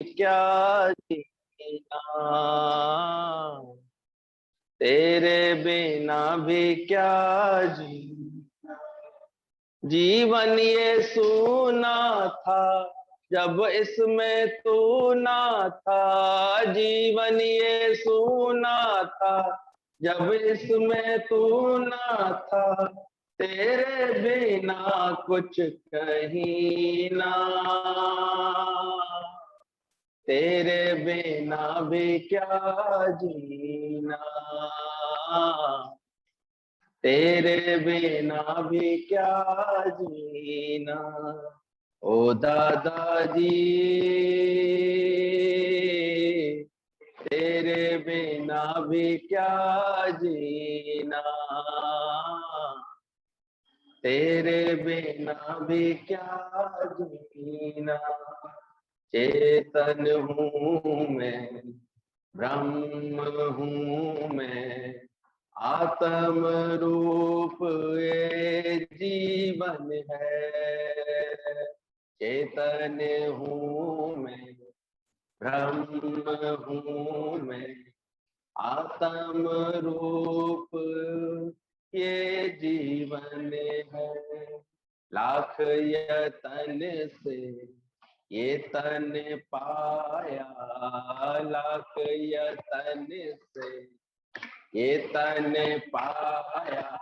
क्या जीना, तेरे बिना भी क्या जीना। जीवन ये सूना था जब इसमें तू ना था, जीवन ये सूना था जब इसमें तू ना था। तेरे बिना कुछ कहीं ना, तेरे बिना भी क्या जीना, तेरे बिना भी क्या जीना। ओ दादाजी, तेरे बिना भी क्या जीना, तेरे बिना भी क्या जीना। चेतन हूँ मैं, ब्रह्म हूँ मैं, आत्म रूप ये जीवन है। चेतन हूँ मैं, ब्रह्म हूँ मैं, आत्म रूप ये जीवन है। लाख यतन से ये तन पाया, लाख यतन से ये तन पाया,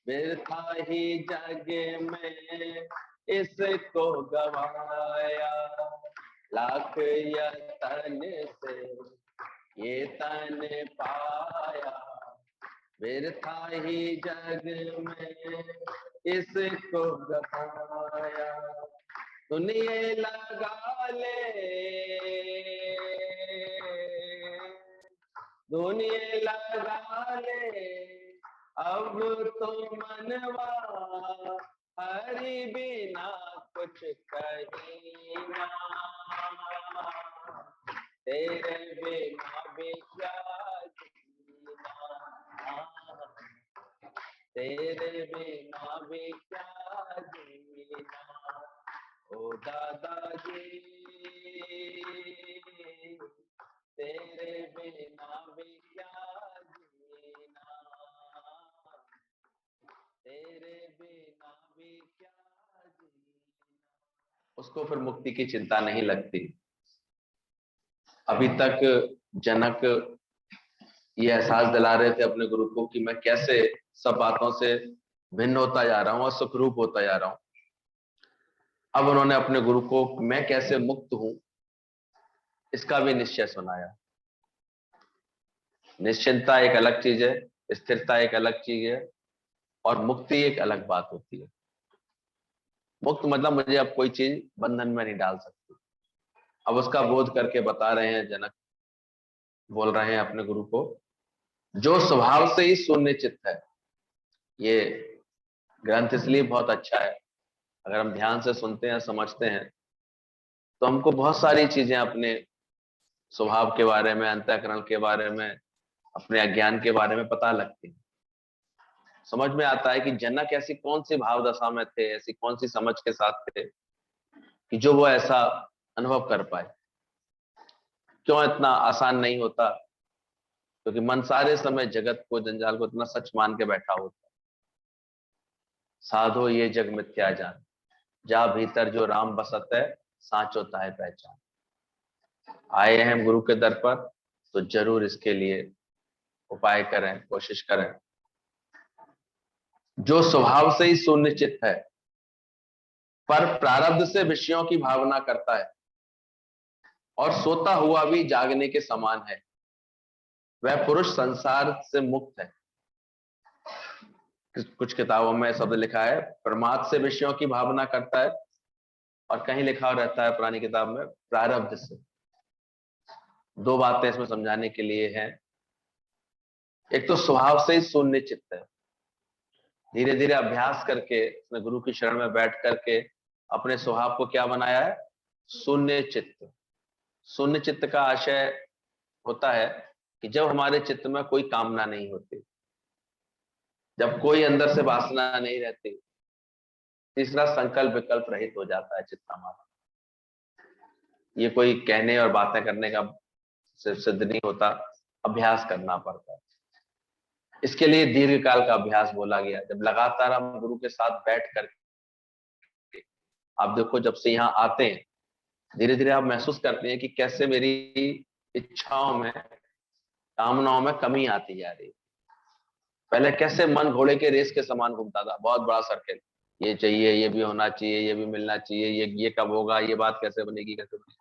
व्यर्था ही जग में इसको गवाया। लाख यतन से ये तन पाया, व्यर्था ही जग में इसको गवाया। दुनिया लगा ले, दुनिया लगा ले, अब तो मनवा हरि बिना कुछ कहीं ना। तेरे बिना भी क्या जीना, तेरे बिना भी क्या जीना। ओ दादाजी, तेरे बिना भी क्या जीना, तेरे बिना भी क्या जीना। उसको फिर मुक्ति की चिंता नहीं लगती। अभी तक जनक ये एहसास दिला रहे थे अपने गुरु को कि मैं कैसे सब बातों से भिन्न होता जा रहा हूं और सुखरूप होता जा रहा हूं। अब उन्होंने अपने गुरु को मैं कैसे मुक्त हूं इसका भी निश्चय सुनाया। निश्चिंतता एक अलग चीज है, स्थिरता एक अलग चीज है, और मुक्ति एक अलग बात होती है। मुक्त मतलब मुझे अब कोई चीज बंधन में नहीं डाल सकती। अब उसका बोध करके बता रहे हैं जनक, बोल रहे हैं अपने गुरु को, जो स्वभाव से ही शून्य चित्त है। ये ग्रंथ इसलिए बहुत अच्छा है, अगर हम ध्यान से सुनते हैं समझते हैं तो हमको बहुत सारी चीजें अपने स्वभाव के बारे में, अंतःकरण के बारे में, अपने अज्ञान के बारे में पता लगती है। समझ में आता है कि जनक ऐसी कौन सी भाव दशा में थे, ऐसी कौन सी समझ के साथ थे कि जो वो ऐसा अनुभव कर पाए। क्यों इतना आसान नहीं होता? क्योंकि मन सारे समय जगत को, जंजाल को इतना सच मान के बैठा होता है। साधो ये जग मिथ्या जान, जा भीतर जो राम बसत है, साच होता है पहचान। आए हैं हम गुरु के दर पर तो जरूर इसके लिए उपाय करें, कोशिश करें। जो स्वभाव से ही शून्य चित्त है पर प्रारब्ध से विषयों की भावना करता है और सोता हुआ भी जागने के समान है, वह पुरुष संसार से मुक्त है। कुछ किताबों में शब्द लिखा है प्रमाद से विषयों की भावना करता है, और कहीं लिखा रहता है पुरानी किताब में प्रारब्ध से। दो बातें इसमें समझाने के लिए हैं। एक तो स्वभाव से ही शून्य चित्त है, धीरे धीरे अभ्यास करके अपने गुरु की शरण में बैठ करके अपने स्वभाव को क्या बनाया है? शून्य चित्त। शून्य चित्त का आशय होता है कि जब हमारे चित्त में कोई कामना नहीं होती, जब कोई अंदर से वासना नहीं रहती। तीसरा, संकल्प विकल्प रहित हो जाता है चित्त हमारा। ये कोई कहने और बातें करने का सिद्ध नहीं होता, अभ्यास करना पड़ता है। इसके लिए दीर्घकाल का अभ्यास बोला गया। जब लगातार हम गुरु के साथ बैठ कर, आप देखो जब से यहाँ आते हैं, धीरे धीरे आप महसूस करते हैं कि कैसे मेरी इच्छाओं में, कामनाओं में कमी आती जा रही है। पहले कैसे मन घोड़े के रेस के समान घूमता था, बहुत बड़ा सर्किल, ये चाहिए, ये भी होना चाहिए, ये भी मिलना चाहिए, ये कब होगा, ये बात कैसे बनेगी, कैसे बनेगी।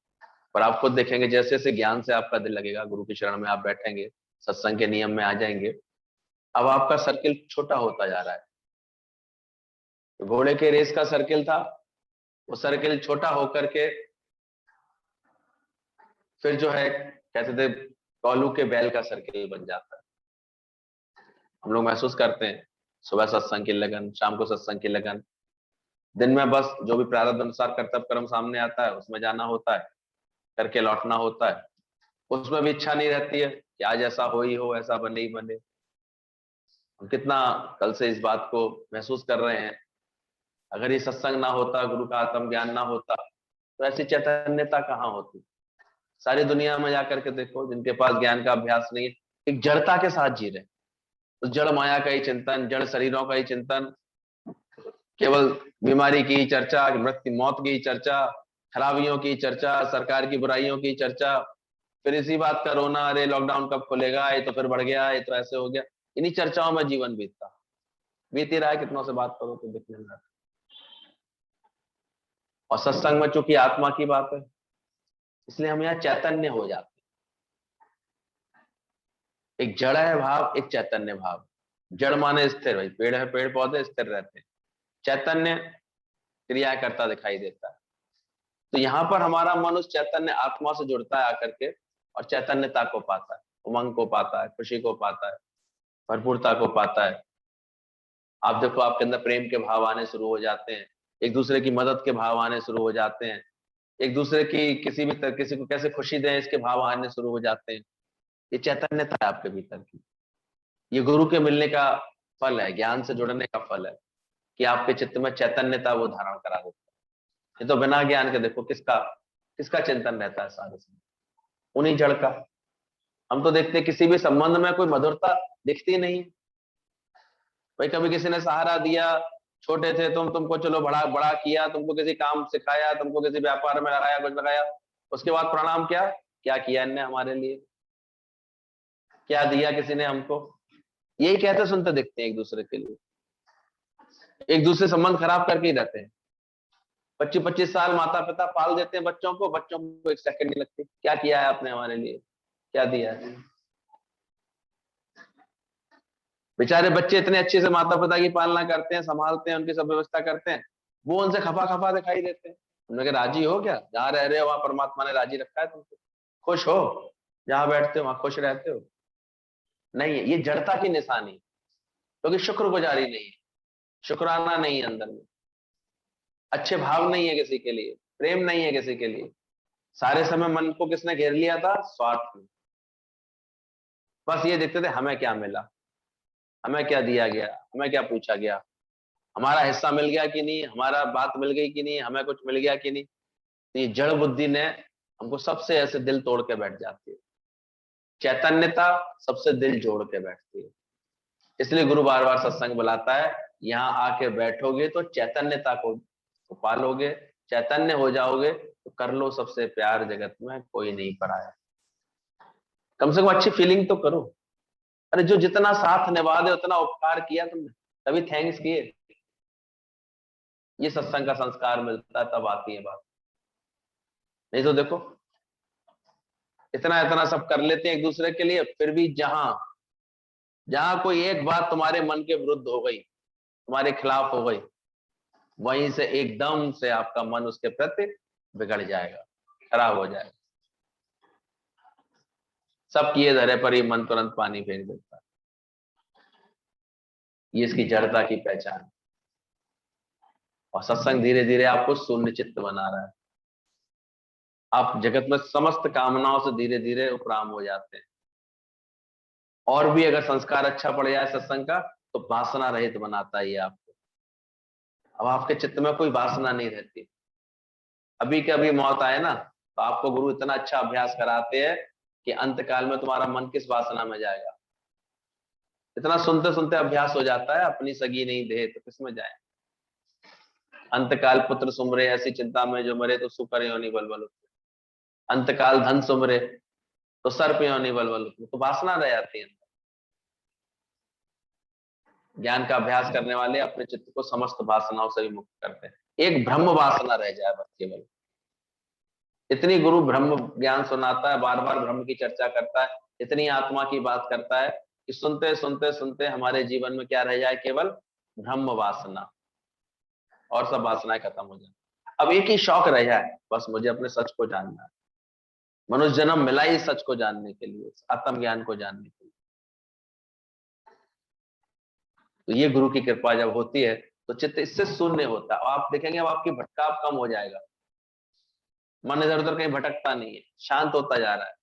पर आप खुद देखेंगे जैसे जैसे ज्ञान से आपका दिल लगेगा, गुरु की शरण में आप बैठेंगे, सत्संग के नियम में आ जाएंगे, अब आपका सर्किल छोटा होता जा रहा है। घोड़े के रेस का सर्किल था, वो सर्किल छोटा होकर के फिर जो है कहते थे कौलू के बैल का सर्किल बन जाता है। हम लोग महसूस करते हैं सुबह सत्संग की लगन, शाम को सत्संग की लगन, दिन में बस जो भी प्रारब्ध अनुसार कर्तव्य कर्म सामने आता है उसमें जाना होता है, करके लौटना होता है। उसमें भी इच्छा नहीं रहती है कि आज ऐसा हो ही हो, ऐसा बने ही बने। हम कितना कल से इस बात को महसूस कर रहे हैं, अगर ये सत्संग ना होता, गुरु का आत्म ज्ञान ना होता, तो ऐसी चैतन्यता कहाँ होती। सारी दुनिया में जाकर के देखो, जिनके पास ज्ञान का अभ्यास नहीं है, एक जड़ता के साथ जी रहे, उस जड़ माया का ही चिंतन, जड़ शरीरों का ही चिंतन, केवल बीमारी की चर्चा, मृत्यु मौत की चर्चा, खराबियों की चर्चा, सरकार की बुराइयों की चर्चा, फिर इसी बात का रोना, अरे लॉकडाउन कब खुलेगा, ये तो फिर बढ़ गया, ये तो ऐसे हो गया। इन्हीं चर्चाओं में जीवन बीतता, बीत ही रहा है। कितनों से बात करो तो दिखने लगा। और सत्संग में चूंकि आत्मा की बात है, इसलिए हम यहाँ चैतन्य हो जाते हैं। एक जड़ है भाव, एक चैतन्य भाव। जड़ माने स्थिर, भाई पेड़ है, पेड़ पौधे स्थिर रहते हैं। चैतन्य क्रिया करता दिखाई देता है। तो यहाँ पर हमारा मन उस चैतन्य आत्मा से जुड़ता है आकर के, और चैतन्यता को पाता है, उमंग को पाता है, खुशी को पाता है, भरपूरता को पाता है। आप देखो आपके अंदर प्रेम के भाव आने शुरू हो जाते हैं, एक दूसरे की मदद के भाव आने शुरू हो जाते हैं, एक दूसरे की किसी को कैसे खुशी दें इसके भाव आने शुरू हो जाते हैं। ये चैतन्यता है आपके भीतर की। ये गुरु के मिलने का फल है, ज्ञान से जुड़ने का फल है, कि आपके चित्त में चैतन्यता वो धारण करा देता है। ये तो बिना ज्ञान के देखो किसका किसका चिंतन रहता है सारे समय, उन्हीं जड़ का। हम तो देखते किसी भी संबंध में कोई मधुरता दिखती नहीं। भाई कभी किसी ने सहारा दिया, छोटे थे तुमको चलो बड़ा बड़ा किया, तुमको किसी काम सिखाया, तुमको किसी व्यापार में लगाया, कुछ लगाया, उसके बाद प्रणाम क्या क्या किया इनने हमारे लिए, क्या दिया किसी ने हमको, यही कहते सुनते दिखते हैं एक दूसरे के लिए। एक दूसरे संबंध खराब करके ही रहते हैं। 25-25 साल माता पिता पाल देते हैं बच्चों को एक सेकंड नहीं लगती, क्या किया है आपने हमारे लिए, क्या दिया है। बेचारे बच्चे इतने अच्छे से माता पिता की पालना करते हैं, संभालते हैं, उनकी सब व्यवस्था करते हैं, वो उनसे खफा खफा दिखाई देते हैं। उन्होंने कहा राजी हो क्या, जहां रह रहे हो वहां परमात्मा ने राजी रखा है तुमको, खुश हो, जहां बैठते हो वहां खुश रहते हो। नहीं है, ये जड़ता की निशानी, क्योंकि शुक्रगुजारी नहीं है, शुक्राना नहीं है अंदर में, अच्छे भाव नहीं है किसी के लिए, प्रेम नहीं है किसी के लिए। सारे समय मन को किसने घेर लिया था, स्वार्थ में। बस ये देखते थे हमें क्या मिला, हमें क्या दिया गया, हमें क्या पूछा गया, हमारा हिस्सा मिल गया कि नहीं, हमारा बात मिल गई कि नहीं, हमें कुछ मिल गया कि नहीं। तो ये जड़ बुद्धि ने हमको सबसे ऐसे दिल तोड़ के बैठ जाती है। चैतन्यता सबसे दिल जोड़ के बैठती है। इसलिए गुरु बार बार सत्संग बुलाता है, यहाँ आके बैठोगे तो चैतन्यता को पालोगे, चैतन्य हो जाओगे तो कर लो सबसे प्यार जगत में कोई नहीं पराया। कम से कम अच्छी फीलिंग तो करो। अरे जो जितना साथ निभा दे, उतना उपकार किया तुमने, तभी थैंक्स किए। ये सत्संग का संस्कार मिलता है तब आती है बात। नहीं तो देखो इतना इतना सब कर लेते हैं एक दूसरे के लिए, फिर भी जहां जहां कोई एक बात तुम्हारे मन के विरुद्ध हो गई, तुम्हारे खिलाफ हो गई, वहीं से एकदम से आपका मन उसके प्रति बिगड़ जाएगा, खराब हो जाएगा। सब किए धरे पर ही मन तुरंत पानी फेर देता है। ये इसकी जड़ता की पहचान है। और सत्संग धीरे धीरे आपको शून्य चित्त बना रहा है। आप जगत में समस्त कामनाओं से धीरे धीरे उपराम हो जाते हैं। और भी अगर संस्कार अच्छा पड़ जाए सत्संग का, तो वासना रहित बनाता है ये आपको। अब आपके चित्त में कोई वासना नहीं रहती। अभी के अभी मौत आए ना, तो आपको गुरु इतना अच्छा अभ्यास कराते हैं कि अंतकाल में तुम्हारा मन किस वासना में जाएगा। इतना सुनते सुनते अभ्यास हो जाता है, अपनी सगी नहीं दे तो किसमें जाए। अंतकाल पुत्र सुमरे ऐसी चिंता में जो मरे तो सुकर योनि बलबल उतरे। अंतकाल धन सुमरे तो सर्प योनि बलबल उतरे। तो वासना रह जाती है। ज्ञान का अभ्यास करने वाले अपने चित्त को समस्त वासनाओं से भी मुक्त करते हैं। एक ब्रह्म वासना रह जाए बस केवल। इतनी गुरु ब्रह्म ज्ञान सुनाता है, बार बार ब्रह्म की चर्चा करता है, इतनी आत्मा की बात करता है कि सुनते सुनते सुनते हमारे जीवन में क्या रह जाए, केवल ब्रह्म वासना, और सब वासनाएं खत्म हो जाए। अब एक ही शौक रह जाए, बस मुझे अपने सच को जानना है। मनुष्य जन्म मिला ही सच को जानने के लिए, आत्म ज्ञान को जानने के लिए। तो ये गुरु की कृपा जब होती है तो चित्त इससे शून्य होता है। आप देखेंगे अब आपकी भटकाव कम हो जाएगा, मन इधर उधर कहीं भटकता नहीं है, शांत होता जा रहा है।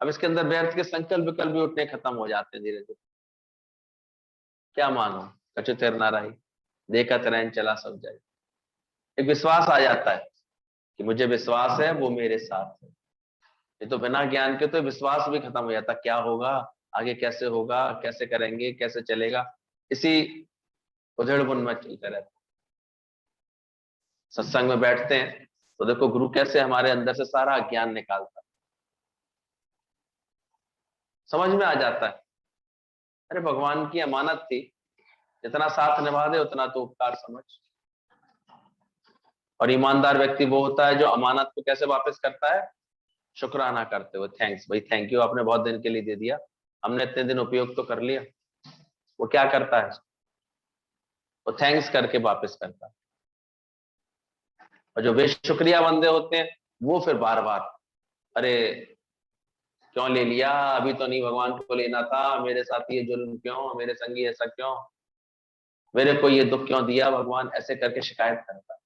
अब इसके अंदर व्यर्थ के संकल्प विकल्प भी उठने खत्म हो जाते हैं धीरे धीरे। क्या मानो कछु तेर ना रही, देखा तरह चला सब जाए। एक विश्वास आ जाता है कि मुझे विश्वास है वो मेरे साथ है। ये तो बिना ज्ञान के तो विश्वास भी खत्म हो जाता, क्या होगा आगे, कैसे होगा, कैसे करेंगे, कैसे चलेगा, इसी उधेड़ बुन में चलते रहते। सत्संग में बैठते हैं तो देखो गुरु कैसे हमारे अंदर से सारा ज्ञान निकालता है, समझ में आ जाता है। अरे भगवान की अमानत थी, जितना साथ निभा दे उतना तो उपकार समझ। और ईमानदार व्यक्ति वो होता है जो अमानत को कैसे वापस करता है, शुक्राना करते हुए, थैंक्स भाई, थैंक यू, आपने बहुत दिन के लिए दे दिया, हमने इतने दिन उपयोग तो कर लिया। वो क्या करता है, वो थैंक्स करके वापस करता है। और जो बेशुक्रिया बंदे होते हैं वो फिर बार बार, अरे क्यों ले लिया, अभी तो नहीं भगवान को लेना था, मेरे साथ ये जुल्म क्यों, मेरे संगी ऐसा क्यों, मेरे को ये दुख क्यों दिया भगवान, ऐसे करके शिकायत करता है।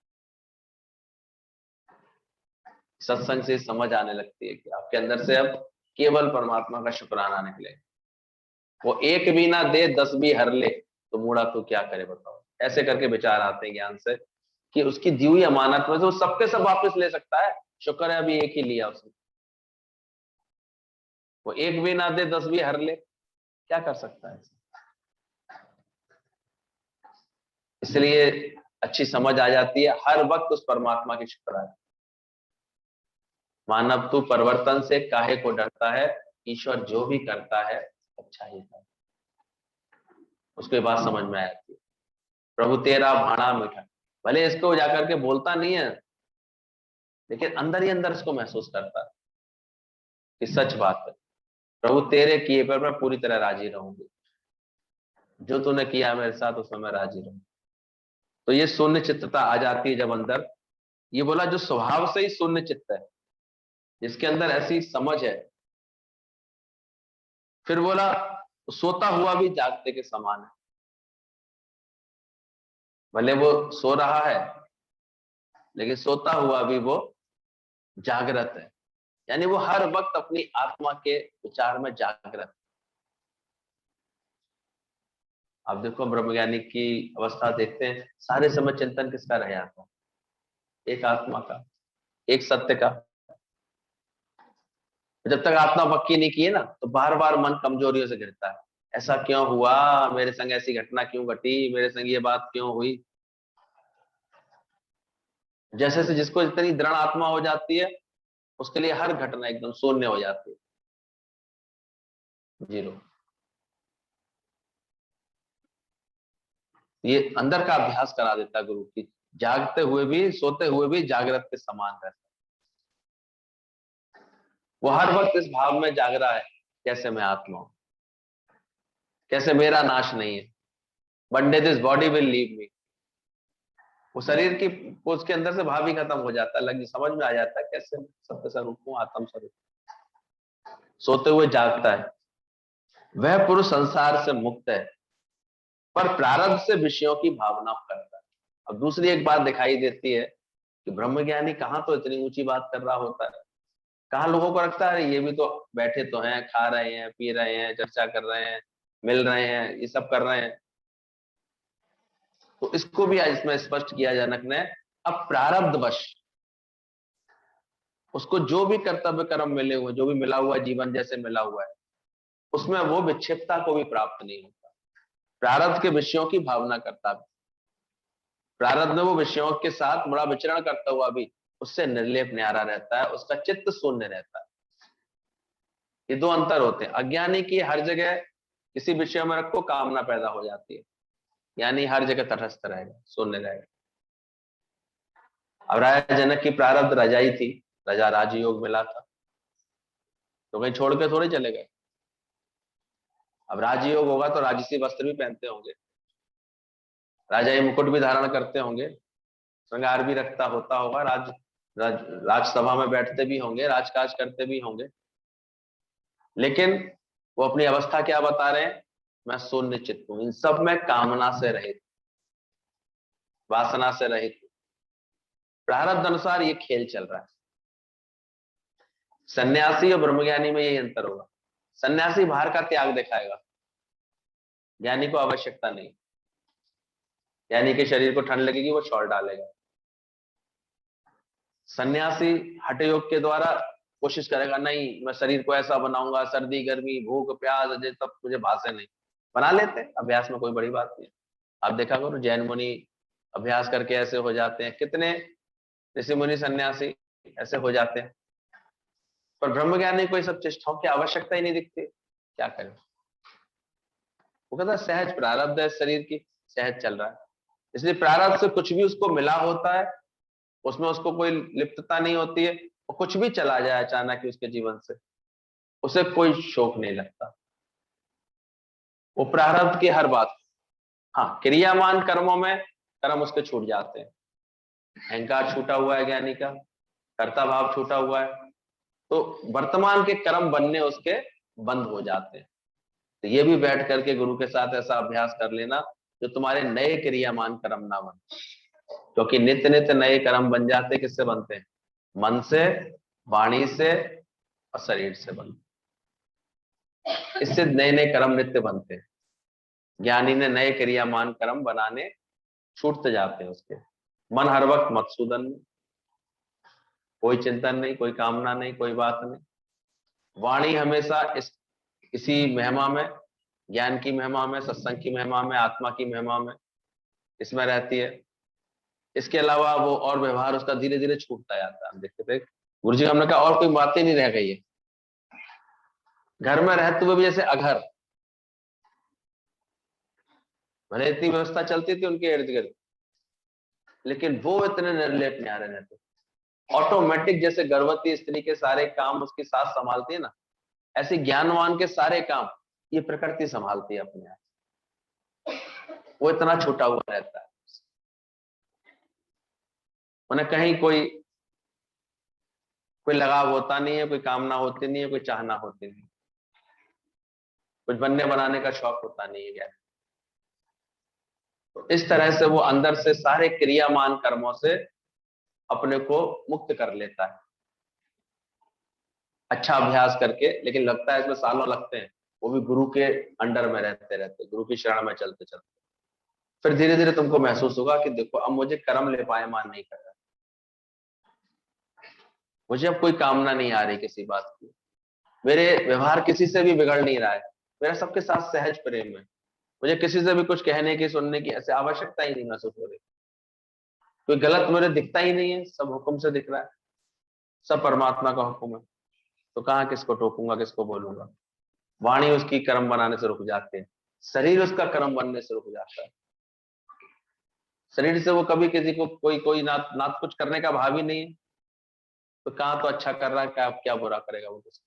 सत्संग से समझ आने लगती है कि आपके अंदर से अब केवल परमात्मा का शुक्राना निकले। वो एक भी ना दे 10 भी हर ले तो मूढ़ा तो क्या करे बताओ। ऐसे करके विचार आते हैं ज्ञान से कि उसकी दी हुई अमानत में से वो सबके सब वापस ले सकता है। शुक्र है अभी एक ही लिया उसने। वो एक भी ना दे 10 भी हर ले, क्या कर सकता है। इसलिए अच्छी समझ आ जाती है हर वक्त उस परमात्मा की शुक्राना। मानव तू परिवर्तन से काहे को डरता है, ईश्वर जो भी करता है अच्छा ही करता है। उसके बाद समझ में आती है प्रभु तेरा भाणा मीठा। भले इसको जाकर के बोलता नहीं है, लेकिन अंदर ही अंदर इसको महसूस करता है कि सच बात है, प्रभु तेरे किए पर मैं पूरी तरह राजी रहूंगी, जो तूने किया मेरे साथ उसमें मैं राजी रहूंगी। तो ये शून्य चित्तता आ जाती है जब अंदर। ये बोला जो स्वभाव से ही शून्य चित्त है, जिसके अंदर ऐसी समझ है। फिर बोला सोता हुआ भी जागते के समान है। भले वो सो रहा है लेकिन सोता हुआ भी वो जागृत है, यानी वो हर वक्त अपनी आत्मा के विचार में जागृत। आप देखो ब्रह्मज्ञानी की अवस्था देखते हैं, सारे समय चिंतन किसका रह जाता है, एक आत्मा का, एक सत्य का। जब तक आत्मा पक्की नहीं की है ना तो बार बार मन कमजोरियों से घिरता है। ऐसा क्यों हुआ, मेरे संग ऐसी घटना क्यों घटी, मेरे संग ये बात क्यों हुई। जैसे से जिसको इतनी दृढ़ आत्मा हो जाती है उसके लिए हर घटना एकदम शून्य हो जाती है, जीरो। ये अंदर का अभ्यास करा देता है गुरु की, जागते हुए भी सोते हुए भी जागृत के समान रहता है। वो हर वक्त इस भाव में जाग रहा है, कैसे मैं आत्मा हूं, कैसे मेरा नाश नहीं है, one day this body will leave me. वो शरीर की उसके अंदर से भाव ही खत्म हो जाता है, लग समझ में आ जाता है कैसे सत्य स्वरूप हूं, आत्म स्वरूप। सोते हुए जागता है वह पुरुष संसार से मुक्त है, पर प्रारब्ध से विषयों की भावना करता है। अब दूसरी एक बात दिखाई देती है कि ब्रह्मज्ञानी कहाँ तो इतनी ऊंची बात कर रहा होता है, कहाँ लोगों को लगता है ये भी तो बैठे तो हैं, खा रहे हैं, पी रहे हैं, चर्चा कर रहे हैं, मिल रहे हैं, ये सब कर रहे हैं। तो इसको भी आज इसमें स्पष्ट किया जनक ने, अब प्रारब्धवश उसको जो भी कर्तव्य कर्म मिले हुए, जो भी मिला हुआ जीवन जैसे मिला हुआ है, उसमें वो विक्षिप्तता को भी प्राप्त नहीं होता। प्रारब्ध के विषयों की भावना करता भी, प्रारब्ध में वो विषयों के साथ बड़ा विचरण करता हुआ भी उससे निर्लेप न्यारा रहता है, उसका चित्त शून्य रहता है। ये दो अंतर होते हैं। अज्ञानी की हर जगह किसी विषय में रखो कामना पैदा हो जाती है, यानी हर जगह तटस्थ रहेगा, शून्य रहेगा। अब राजा जनक की प्रारब्ध रजाई थी, रजा राजयोग मिला था, तो कहीं छोड़ के थोड़े चले गए। अब राजयोग होगा तो राजसी वस्त्र भी पहनते होंगे, राजाई मुकुट भी धारण करते होंगे, श्रृंगार भी रखता होता होगा, राजसभा में बैठते भी होंगे, राजकाज करते भी होंगे, लेकिन वो अपनी अवस्था क्या बता रहे हैं? मैं शून्य चित्त हूं, इन सब में कामना से रहित, वासना से रहित। प्रारब्ध अनुसार ये खेल चल रहा है। सन्यासी और ब्रह्मज्ञानी में यही अंतर होगा। सन्यासी बाहर का त्याग दिखाएगा, ज्ञानी को आवश्यकता नहीं। ज्ञानी के शरीर को ठंड लगेगी, वो शॉल डालेगा। सन्यासी हठ योग के द्वारा कोशिश करेगा, नहीं मैं शरीर को ऐसा बनाऊंगा, सर्दी गर्मी भूख प्यास अजय तब मुझे भाषे नहीं। बना लेते हैं, अभ्यास में कोई बड़ी बात नहीं। आप देखा करो जैन मुनि अभ्यास करके ऐसे हो जाते हैं, कितने ऋषि मुनि सन्यासी ऐसे हो जाते हैं। पर ब्रह्मज्ञानी को सब चेष्टाओं की आवश्यकता ही नहीं दिखती, क्या करें? वो कहता सहज प्रारब्ध है शरीर की, सहज चल रहा है। इसलिए प्रारब्ध से कुछ भी उसको मिला होता है, उसमें उसको कोई लिप्तता नहीं होती है, और कुछ भी चला जाए अचानक ही उसके जीवन से, उसे कोई शोक नहीं लगता। वो प्रारब्ध की हर बात। हाँ, क्रियामान कर्मों में कर्म उसके छूट जाते हैं। अहंकार छूटा हुआ है ज्ञानी का, कर्ता भाव छूटा हुआ है, तो वर्तमान के कर्म बनने उसके बंद हो जाते हैं। तो ये भी बैठ करके गुरु के साथ ऐसा अभ्यास कर लेना जो तुम्हारे नए क्रियामान कर्म ना बने, क्योंकि नित्य नित्य नए कर्म बन जाते। किससे बनते हैं? मन से, वाणी से और शरीर से बनते। इससे नए नए कर्म नित्य बनते हैं। ज्ञानी ने नए क्रियामान कर्म बनाने छूटते जाते हैं उसके। मन हर वक्त मधुसूदन में, कोई चिंतन नहीं, कोई कामना नहीं, कोई बात नहीं। वाणी हमेशा इसी महिमा में, ज्ञान की महिमा में, सत्संग की महिमा में, आत्मा की महिमा में, इसमें रहती है। इसके अलावा वो और व्यवहार उसका धीरे धीरे छूटता जाता है। हम देखते थे गुरु जी, हमने कहा और कोई बातें नहीं रह गई है। घर में रहते हुए भी जैसे अघर, भले इतनी व्यवस्था चलती थी उनके इर्द गिर्द, लेकिन वो इतने निर्लेप न्यारे रहते। ऑटोमेटिक जैसे गर्भवती स्त्री के सारे काम उसकी सास संभालती है ना, ऐसे ज्ञानवान के सारे काम ये प्रकृति संभालती है अपने आप। वो इतना छूटा हुआ रहता है, उन्हें कहीं कोई लगाव होता नहीं है, कोई कामना होती नहीं है, कोई चाहना होती नहीं, कुछ बनने बनाने का शौक होता नहीं है। तो इस तरह से वो अंदर से सारे क्रियामान कर्मों से अपने को मुक्त कर लेता है, अच्छा अभ्यास करके। लेकिन लगता है इसमें सालों लगते हैं, वो भी गुरु के अंडर में रहते रहते, गुरु की शरण में चलते चलते। फिर धीरे धीरे तुमको महसूस होगा कि देखो अब मुझे कर्म ले पायमान नहीं कर रहा, मुझे अब कोई कामना नहीं आ रही किसी बात की, मेरे व्यवहार किसी से भी बिगड़ नहीं रहा है, मेरा सबके साथ सहज प्रेम है, मुझे किसी से भी कुछ कहने की सुनने की ऐसे आवश्यकता ही नहीं महसूस हो रही, कोई गलत मुझे दिखता ही नहीं है, सब हुक्म से दिख रहा है, सब परमात्मा का हुक्म है, तो कहाँ किसको टोकूंगा, किसको बोलूंगा। वाणी उसकी कर्म बनाने से रुक जाते हैं, शरीर उसका कर्म बनने से रुक जाता है। शरीर से वो कभी किसी को कोई कोई ना कुछ करने का भाव ही नहीं है, तो कहाँ तो अच्छा कर रहा है, क्या बुरा करेगा वो किसको।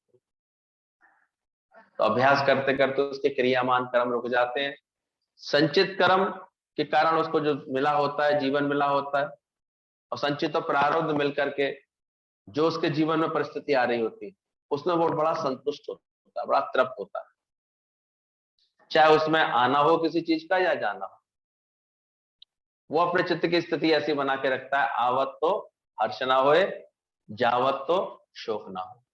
तो अभ्यास करते करते उसके क्रियामान कर्म रुक जाते हैं। संचित कर्म के कारण उसको जो मिला होता है, जीवन मिला होता है, और संचित और प्रारब्ध मिलकर के जो उसके जीवन में परिस्थिति आ रही होती है, उसमें वो बड़ा संतुष्ट होता है, बड़ा तृप्त होता है, चाहे उसमें आना हो किसी चीज का या जाना हो। वो अपने चित्त की स्थिति ऐसी बना के रखता है, आवत तो हर्ष ना होए, जावत तो शोक ना हो।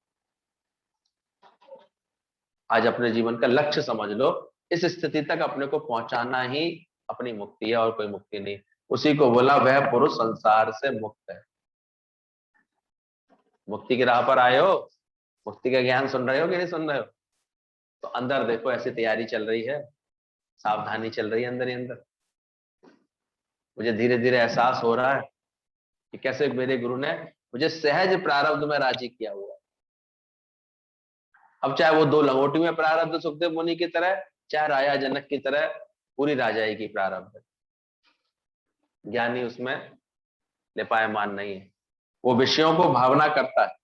आज अपने जीवन का लक्ष्य समझ लो, इस स्थिति तक अपने को पहुंचाना ही अपनी मुक्ति है, और कोई मुक्ति नहीं। उसी को बोला वह पुरुष संसार से मुक्त है। मुक्ति की राह पर आए हो, मुक्ति का ज्ञान सुन रहे हो कि नहीं सुन रहे हो? तो अंदर देखो ऐसी तैयारी चल रही है, सावधानी चल रही है अंदर ही अंदर। मुझे धीरे धीरे एहसास हो रहा है कि कैसे मेरे गुरु ने मुझे सहज प्रारब्ध में राजी किया हुआ। अब चाहे वो 2 लंगोटी में प्रारब्ध सुखदेव मुनि की तरह, चाहे राजा जनक की तरह पूरी राजाई की प्रारब्ध, ज्ञानी उसमें लिपायमान नहीं है। वो विषयों को भावना करता है,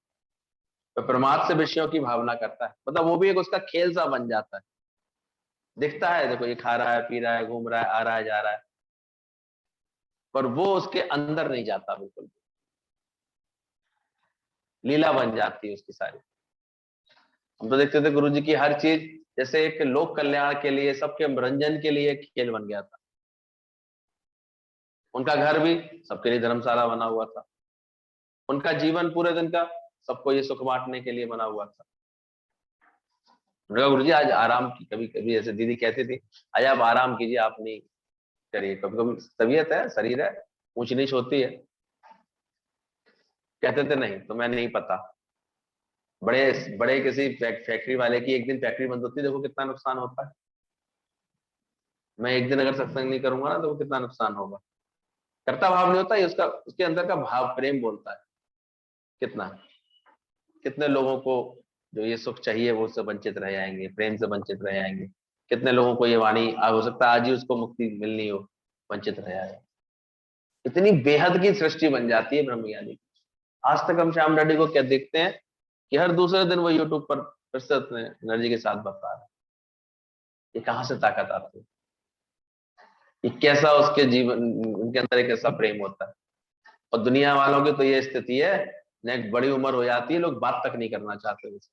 तो प्रमाद से विषयों की भावना करता है, मतलब वो भी एक उसका खेल सा बन जाता है। दिखता है देखो ये खा रहा है, पी रहा है, घूम रहा है, आ रहा है, जा रहा है, पर वो उसके अंदर नहीं जाता, बिल्कुल लीला बन जाती है उसकी सारी। हम तो देखते थे गुरु जी की हर चीज जैसे एक लोक कल्याण के लिए, सबके मनोरंजन के लिए खेल बन गया था। उनका घर भी सबके लिए धर्मशाला बना हुआ था, उनका जीवन पूरे दिन का सबको ये सुख बांटने के लिए बना हुआ था। गुरु जी आज आराम की, कभी कभी जैसे दीदी कहती थी आज आप आराम कीजिए, आप नहीं करिए, कभी कभी तबीयत है, शरीर है, ऊंच नीच होती है। कहते थे नहीं तो मैं नहीं पता, बड़े बड़े किसी फैक्ट्री वाले की एक दिन फैक्ट्री बंद होती है, देखो कितना नुकसान होता है। मैं एक दिन अगर सत्संग नहीं करूंगा ना तो कितना नुकसान होगा। कर्ता भाव नहीं होता, ये उसका उसके अंदर का भाव प्रेम बोलता है। कितना, कितने लोगों को जो ये सुख चाहिए वो उससे वंचित रह जाएंगे, प्रेम से वंचित रह जाएंगे। कितने लोगों को ये वाणी हो सकता है आज ही उसको मुक्ति मिलनी हो, वंचित रह जाए। इतनी बेहद की सृष्टि बन जाती है ब्रह्मज्ञानी। आज तक हम श्याम डैडी को क्या देखते हैं कि हर दूसरे दिन वो यूट्यूब पर फिर से अपने एनर्जी के साथ बता रहे हैं। ये कहां से ताकत आती है? ये कैसा उसके जीवन, उनके अंदर एक ऐसा प्रेम होता है। और दुनिया वालों की तो ये स्थिति है, एक बड़ी उम्र हो जाती है, लोग बात तक नहीं करना चाहते उससे,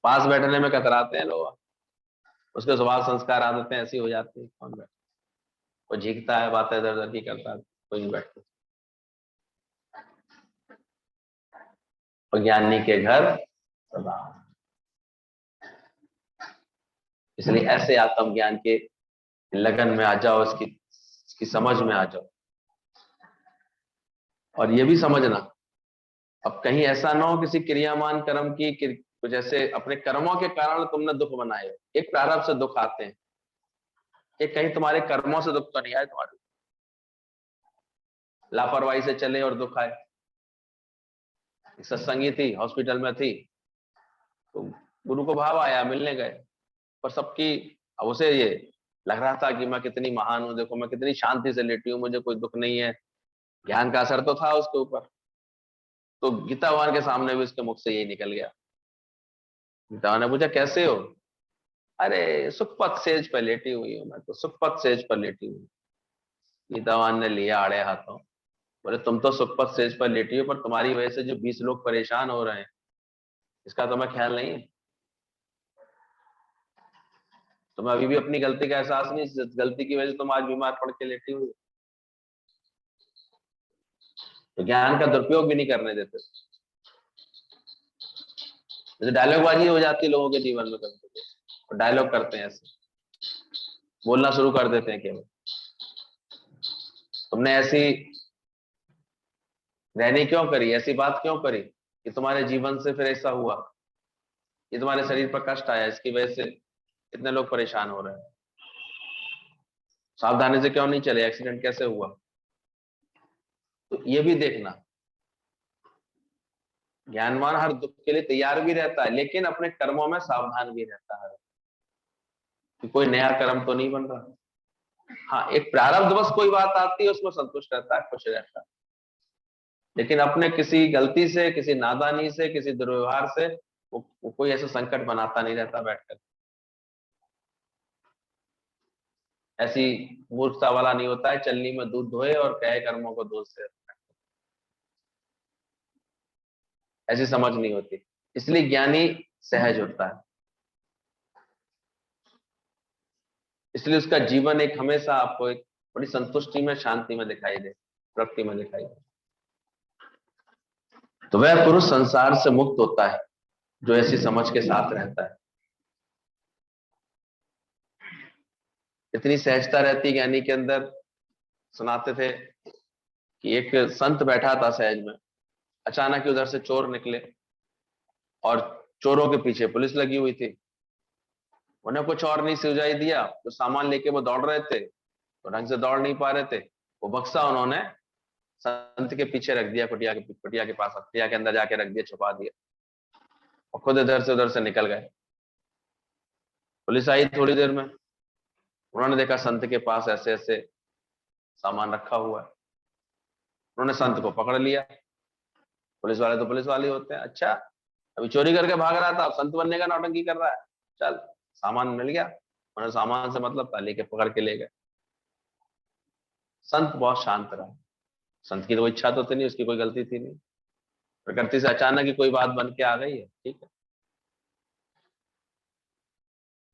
पास बैठने में कतराते हैं लोग। उसके स्वभाव संस्कार आदतें ऐसी हो जाती है, कौन बैठ, कोई झीकता है, बातें इधर उधर की करता है, कोई नहीं बैठता। और ज्ञानी के घर सदा। इसलिए ऐसे आत्मज्ञान के लगन में आ जाओ, इसकी समझ में आ जाओ। और ये भी समझना, अब कहीं ऐसा ना हो किसी क्रियामान कर्म की कुछ ऐसे अपने कर्मों के कारण तुमने दुख बनाए हो। एक प्रारब्ध से दुख आते हैं, ये कहीं तुम्हारे कर्मों से दुख तो नहीं आए, तुम्हारे लापरवाही से चले और दुख आए। सत्संगी थी, हॉस्पिटल में थी, तो गुरु को भाव आया, मिलने गए, पर सबकी, अब उसे ये लग रहा था कि मैं कितनी महान हूं, देखो मैं कितनी शांति से लेटी हूं, मुझे कोई दुख नहीं है। ज्ञान का असर तो था उसके ऊपर। तो गीता भगवान के सामने भी उसके मुख से यही निकल गया। गीता भगवान ने पूछा कैसे हो? अरे सुखपथ सेज पर लेटी हुई हूं, मैं तो सुखपथ सेज पर लेटी हुई। गीता भगवान ने लिया आड़े हाथों, बोले तुम तो सुखपथ सेज पर लेटी हो, पर तुम्हारी वजह से जो 20 लोग परेशान हो रहे हैं इसका तुम्हें ख्याल नहीं है। तुम्हें अभी भी अपनी गलती का एहसास नहीं, इस गलती की वजह से तुम आज बीमार पड़ के लेटी हुई। तो ज्ञान का दुरुपयोग भी नहीं करने देते। जैसे डायलॉग बाजी हो जाती है लोगों के जीवन में, कभी डायलॉग करते हैं, ऐसे बोलना शुरू कर देते हैं केवल। तुमने ऐसी रहनी क्यों करी, ऐसी बात क्यों करी कि तुम्हारे जीवन से फिर ऐसा हुआ, ये तुम्हारे शरीर पर कष्ट आया, इसकी वजह से इतने लोग परेशान हो रहे हैं। सावधानी से क्यों नहीं चले, एक्सीडेंट कैसे हुआ? तो ये भी देखना, ज्ञानवान हर दुख के लिए तैयार भी रहता है, लेकिन अपने कर्मों में सावधान भी रहता है कि कोई नया कर्म तो नहीं बन रहा। हाँ, एक प्रारब्धवश कोई बात आती है उसमें संतुष्ट रहता है, खुश रहता है, लेकिन अपने किसी गलती से, किसी नादानी से, किसी दुर्व्यवहार से वो कोई ऐसा संकट बनाता नहीं रहता बैठकर। ऐसी मूर्खता वाला नहीं होता है चलनी में दूध धोए और कहे कर्मों को दोष से, ऐसी समझ नहीं होती। इसलिए ज्ञानी सहज होता है, इसलिए उसका जीवन एक हमेशा आपको एक बड़ी संतुष्टि में, शांति में दिखाई दे, प्रकृति में दिखाई दे। तो वह पुरुष संसार से मुक्त होता है जो ऐसी समझ के साथ रहता है। इतनी सहजता रहती ज्ञानी के अंदर। सुनाते थे कि एक संत बैठा था सहज में, अचानक ही उधर से चोर निकले और चोरों के पीछे पुलिस लगी हुई थी। उन्हें कुछ और नहीं सुझाई दिया, जो सामान लेके वो दौड़ रहे थे तो ढंग से दौड़ नहीं पा रहे थे, वो बक्सा उन्होंने संत के पीछे रख दिया, कुटिया के पास, कुटिया के अंदर जाके रख दिया, छुपा दिया और खुद इधर से उधर से निकल गए। पुलिस आई थोड़ी देर में, उन्होंने देखा संत के पास ऐसे ऐसे सामान रखा हुआ है। उन्होंने संत को पकड़ लिया। पुलिस वाले तो पुलिस वाले होते हैं, अच्छा अभी चोरी करके भाग रहा था, अब संत बनने का नौटंकी कर रहा है, चल सामान मिल गया। उन्होंने सामान से मतलब था, लेके पकड़ के ले गए। संत बहुत शांत रहा। संत की तो इच्छा तो थी नहीं, उसकी कोई गलती थी नहीं, प्रकृति से अचानक ही कोई बात बन के आ गई है, ठीक है।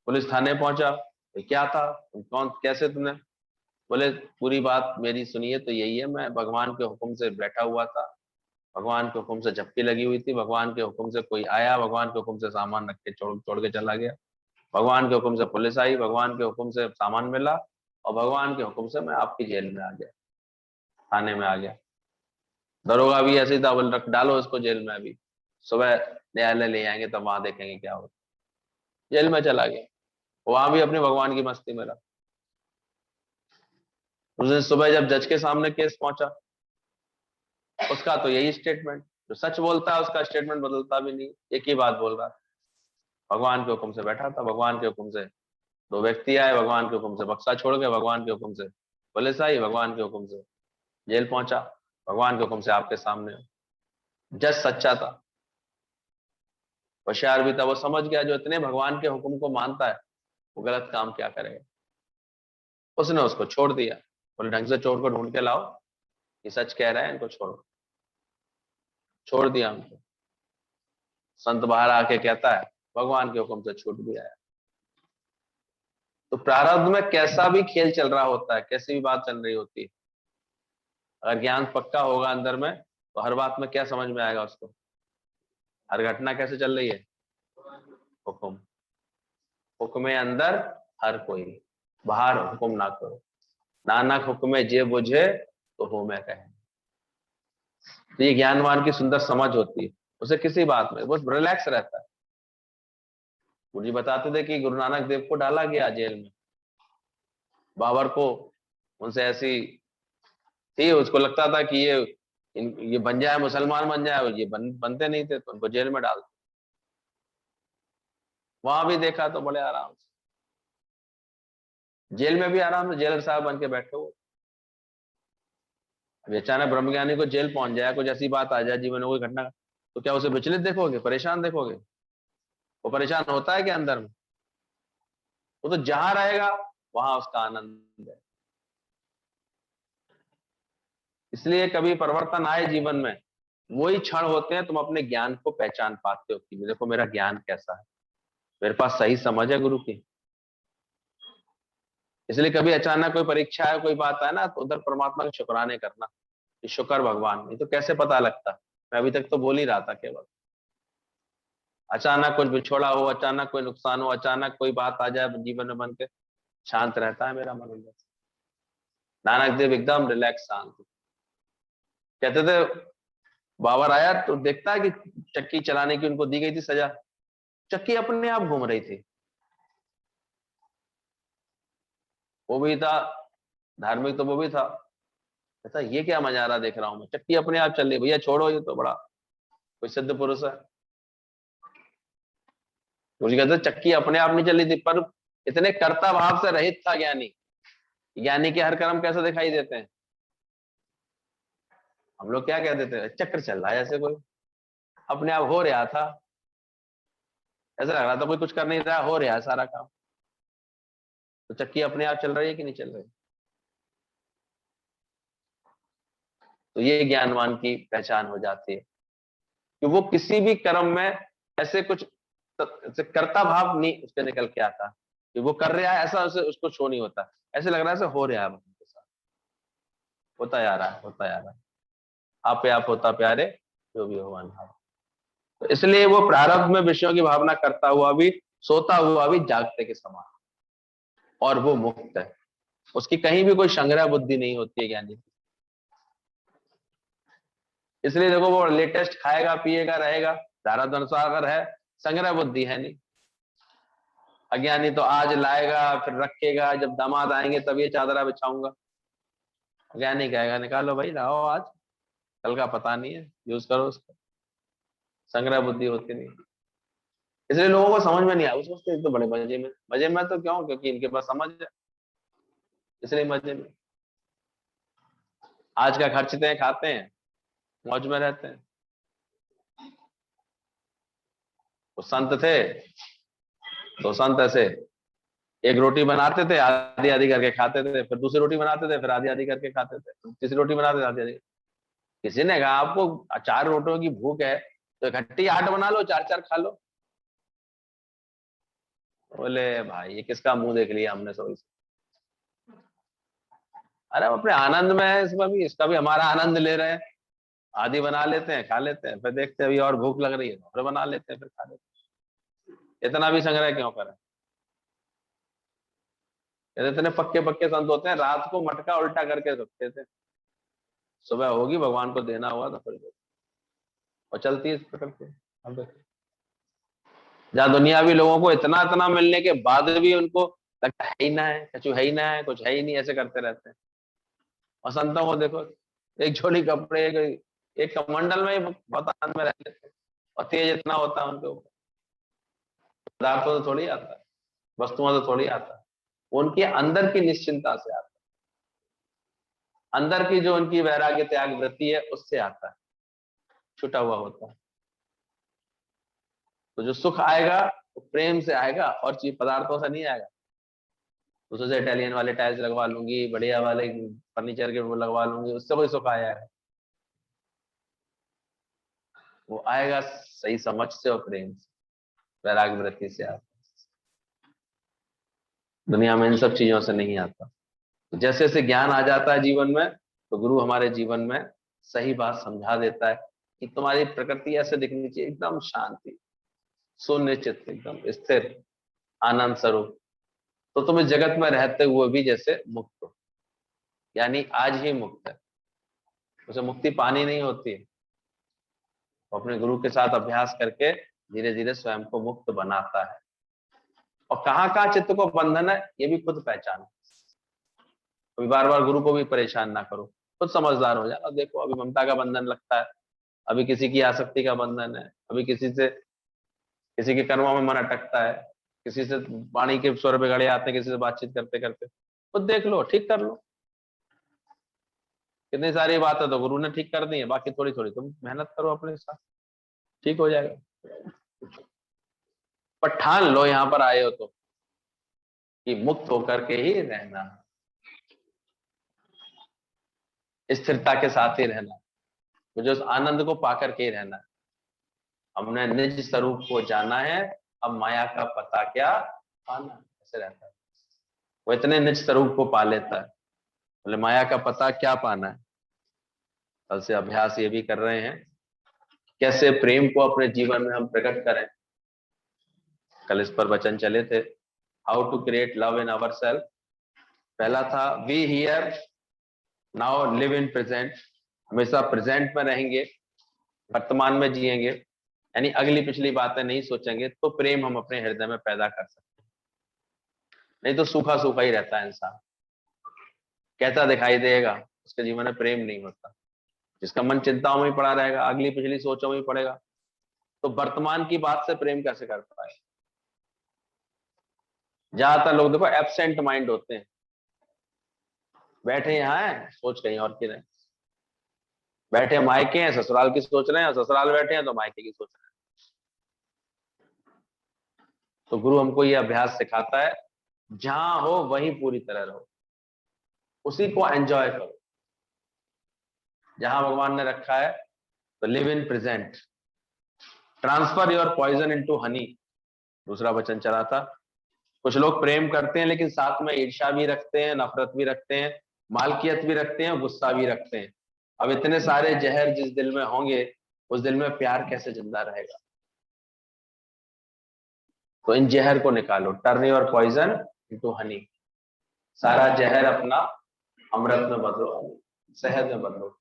पुलिस थाने पहुंचा, क्या था, तुम कौन, कैसे तुमने, बोले पूरी बात मेरी सुनिए तो यही है, मैं भगवान के हुक्म से बैठा हुआ था, भगवान के हुक्म से झपकी लगी हुई थी, भगवान के हुक्म से कोई आया, भगवान के हुक्म से सामान रख के छोड़ के चला गया, भगवान के हुक्म से पुलिस आई, भगवान के हुक्म से सामान मिला और भगवान के हुक्म से मैं आपकी जेल में आ गया, थाने में आ गया। दरोगा भी ऐसे ही था, बोल रख डालो इसको जेल में, अभी सुबह न्यायालय ले आएंगे तब वहां देखेंगे क्या होता। जेल में चला गया, वहां भी अपने भगवान की मस्ती में रहा। उस दिन सुबह जब जज के सामने केस पहुंचा, उसका तो यही स्टेटमेंट, जो सच बोलता है उसका स्टेटमेंट बदलता भी नहीं, एक ही बात बोल रहा है, भगवान के हुक्म से बैठा था, भगवान के हुक्म से दो व्यक्ति आए, भगवान के हुक्म से बक्सा छोड़ गए, भगवान के हुक्म से पुलिस आई, भगवान के हुक्म से जेल पहुंचा, भगवान के हुक्म से आपके सामने। जज सच्चा था, होशियार भी था, वो समझ गया जो इतने भगवान के हुक्म को मानता है वो गलत काम क्या करेगा। उसने उसको छोड़ दिया, बोले ढंग से चोर को ढूंढ के लाओ, ये सच कह रहा है, इनको छोड़ो। छोड़ दिया उनको। संत बाहर आके कहता है भगवान के हुक्म से छूट भी आया। तो प्रारब्ध में कैसा भी खेल चल रहा होता है, कैसी भी बात चल रही होती है, अगर ज्ञान पक्का होगा अंदर में तो हर बात में क्या समझ में आएगा उसको, हर घटना कैसे चल रही है, हुक्म, हुक्मे अंदर हर कोई, बाहर हुक्म ना करो, नानक हुक्मे जे बुझे तो हो मैं कहे। तो ये ज्ञानवान की सुंदर समझ होती है, उसे किसी बात में बहुत रिलैक्स रहता है। मुझे बताते थे कि गुरु नानक देव को डाला गया जेल में, बाबर को उनसे ऐसी थी, उसको लगता था कि ये बन जाए, मुसलमान बन जाए, ये बनते नहीं थे, तो उनको जेल में डाल। वहां भी देखा तो बड़े आराम से, जेल में भी आराम से जेलर साहब बन के बैठे हुए। अभी अचानक ब्रह्मज्ञानी को जेल पहुंच जाए, कुछ ऐसी बात आ जाए जीवन में, कोई घटना, तो क्या उसे विचलित देखोगे, परेशान देखोगे? वो परेशान होता है क्या अंदर में? वो तो जहां रहेगा वहां उसका आनंद है। इसलिए कभी परिवर्तन आए जीवन में, वही क्षण होते हैं तुम अपने ज्ञान को पहचान पाते हो कि देखो मेरा ज्ञान कैसा है, मेरे पास सही समझ है गुरु की। इसलिए कभी अचानक कोई परीक्षा है, कोई बात है ना, तो उधर परमात्मा के शुक्राने करना कि शुक्र भगवान, नहीं तो कैसे पता लगता, मैं अभी तक तो बोल ही रहा था केवल। अचानक कुछ बिछोड़ा हो, अचानक कोई नुकसान हो, अचानक कोई बात आ जाए जीवन में, बन के शांत रहता है मेरा मन अंदर से। नानक देव एकदम रिलैक्स शांत कहते थे। बाबर आया तो देखता है कि चक्की चलाने की उनको दी गई थी सजा, चक्की अपने आप घूम रही थी। वो भी था धार्मिक, तो वो भी था, ऐसा ये क्या मजारा देख रहा हूं मैं, चक्की अपने आप चल रही, भैया छोड़ो, ये तो बड़ा कोई सिद्ध पुरुष है। मुझे कहते चक्की अपने आप नहीं चल रही थी, पर इतने कर्ता भाव से रहित था ज्ञानी। ज्ञानी के हर कर्म कैसे दिखाई देते हैं, हम लोग क्या कह देते हैं, चक्र चल रहा है ऐसे, कोई अपने आप हो रहा था, ऐसा लग रहा था कोई कुछ कर नहीं रहा, हो रहा है सारा काम। तो चक्की अपने आप चल रही है कि नहीं चल रही? तो ये ज्ञानवान की पहचान हो जाती है कि वो किसी भी कर्म में ऐसे कुछ कर्ता भाव नहीं उसके निकल के आता कि वो कर रहा है ऐसा, उसे उसको शो नहीं होता, ऐसे लग रहा है ऐसे हो रहा है उनके साथ, होता जा रहा है, होता जा रहा है, आप होता प्यारे, जो भी हो भाव। तो इसलिए वो प्रारब्ध में विषयों की भावना करता हुआ भी, सोता हुआ भी जागते के समान, और वो मुक्त है, उसकी कहीं भी कोई संग्रह बुद्धि नहीं होती है ज्ञानी। इसलिए देखो वो लेटेस्ट खाएगा पिएगा रहेगा, धारा अनुसार है, संग्रह बुद्धि है नहीं। अज्ञानी तो आज लाएगा फिर रखेगा, जब दामाद आएंगे तब ये चादरा बिछाऊंगा। अज्ञानी कहेगा निकालो भाई लाओ आज, कल का पता नहीं है, यूज करो उसको। संग्रह बुद्धि होती नहीं, इसलिए लोगों को समझ में नहीं आया। सोचते तो बड़े मजे में तो क्यों, क्योंकि इनके पास समझ है, इसलिए मजे में। आज का खर्चते हैं, खाते हैं, मौज में रहते हैं। वो संत थे तो संत ऐसे एक रोटी बनाते थे, आधी आधी करके खाते थे, फिर दूसरी रोटी बनाते थे, फिर आधी आधी करके खाते थे, तीसरी रोटी बनाते थे आधी आधी। किसी ने कहा आपको 4 रोटियों की भूख है तो इकट्ठी 8 बना लो, 4 4 खा लो। बोले भाई ये किसका मुंह देख लिया हमने सोई से। अरे हम अपने आनंद में है, इसका भी हमारा आनंद ले रहे हैं। आधी बना लेते हैं, खा लेते हैं, फिर देखते हैं अभी और भूख लग रही है और बना लेते हैं, फिर खा लेते हैं। इतना भी संग्रह क्यों करें। इतने पक्के पक्के संत होते हैं, रात को मटका उल्टा करके रखते थे, सुबह होगी भगवान को देना हुआ तो फिर और चलती है प्रकृति। अब देखो जहाँ दुनियावी लोगों को इतना इतना मिलने के बाद भी उनको लगता है ही ना है, कछु है ही ना है, कुछ है ही नहीं, ऐसे करते रहते हैं। और संतों को देखो एक झोली कपड़े, एक कमंडल में ही बहुत आनंद में रह लेते हैं, और तेज इतना होता है उनके ऊपर। पदार्थों से थोड़ी आता है, वस्तुओं से थोड़ी आता है, उनके अंदर की निश्चिंता से आता है, अंदर की जो उनकी वैराग्य त्याग वृत्ति है उससे आता है, छुटा हुआ होता है। तो जो सुख आएगा वो प्रेम से आएगा और चीज पदार्थों से नहीं आएगा। उससे से इटालियन वाले टाइल्स लगवा लूंगी, बढ़िया वाले फर्नीचर के वो लगवा लूंगी, उससे कोई सुख आया है? वो आएगा सही समझ से और प्रेम से, वैराग्य वृत्ति से आता। दुनिया में इन सब चीजों से नहीं आता। जैसे जैसे ज्ञान आ जाता है जीवन में, तो गुरु हमारे जीवन में सही बात समझा देता है कि तुम्हारी प्रकृति ऐसे दिखनी चाहिए, एकदम शांति, शून्य चित्त, एकदम स्थिर, आनंद स्वरूप। तो तुम इस जगत में रहते हुए भी जैसे मुक्त हो, यानी आज ही मुक्त है, उसे मुक्ति पानी नहीं होती है। वो अपने गुरु के साथ अभ्यास करके धीरे धीरे स्वयं को मुक्त बनाता है। और कहाँ कहाँ चित्त को बंधन है ये भी खुद पहचानो। अभी बार बार गुरु को भी परेशान ना करो, खुद समझदार हो जाए। देखो अभी ममता का बंधन लगता है, अभी किसी की आसक्ति का बंधन है, अभी किसी के कर्मों में मन अटकता है, किसी से वाणी के स्वर पे गड़े आते हैं, किसी से बातचीत करते करते, खुद देख लो, ठीक कर लो। कितनी सारी बातें तो गुरु ने ठीक कर दी है, बाकी थोड़ी थोड़ी तुम मेहनत करो अपने साथ, ठीक हो जाएगा। पर ठान लो यहाँ पर आए हो तो कि मुक्त होकर के ही रहना, स्थिरता के साथ ही रहना, मुझे उस आनंद को पाकर के ही रहना। हमने निज स्वरूप को जाना है, अब माया का पता क्या पाना, ऐसे रहता है। वो इतने निज स्वरूप को पा लेता है, बोले माया का पता क्या पाना है। कल से अभ्यास ये भी कर रहे हैं कैसे प्रेम को अपने जीवन में हम प्रकट करें। कल इस पर वचन चले थे, how to create love in our self. पहला था we hear now live in present, हमेशा प्रेजेंट में रहेंगे, वर्तमान में जिएंगे, यानी अगली पिछली बातें नहीं सोचेंगे, तो प्रेम हम अपने हृदय में पैदा कर सकते हैं। नहीं तो सूखा सूखा ही रहता है इंसान, कैसा दिखाई देगा, उसके जीवन में प्रेम नहीं होता। जिसका मन चिंताओं में ही पड़ा रहेगा, अगली पिछली सोचों में ही पड़ेगा, तो वर्तमान की बात से प्रेम कैसे कर पाए। ज्यादातर लोग देखो एब्सेंट माइंड होते हैं, बैठे यहाँ हैं सोच कहीं और की रहे, बैठे मायके हैं ससुराल की सोच रहे हैं, ससुराल बैठे हैं तो मायके की सोच रहे हैं। तो गुरु हमको ये अभ्यास सिखाता है, जहां हो वहीं पूरी तरह रहो, उसी को एंजॉय करो। जहां भगवान ने रखा है तो live in present, transfer your poison into honey, दूसरा वचन चला था। कुछ लोग प्रेम करते हैं लेकिन साथ में ईर्ष्या भी रखते हैं, नफरत भी रखते हैं, मालकियत भी रखते हैं, गुस्सा भी रखते हैं। अब इतने सारे जहर जिस दिल में होंगे, उस दिल में प्यार कैसे जिंदा रहेगा। तो इन जहर को निकालो, turn your poison into honey, सारा जहर अपना अमृत में बदलो, शहद में बदलो।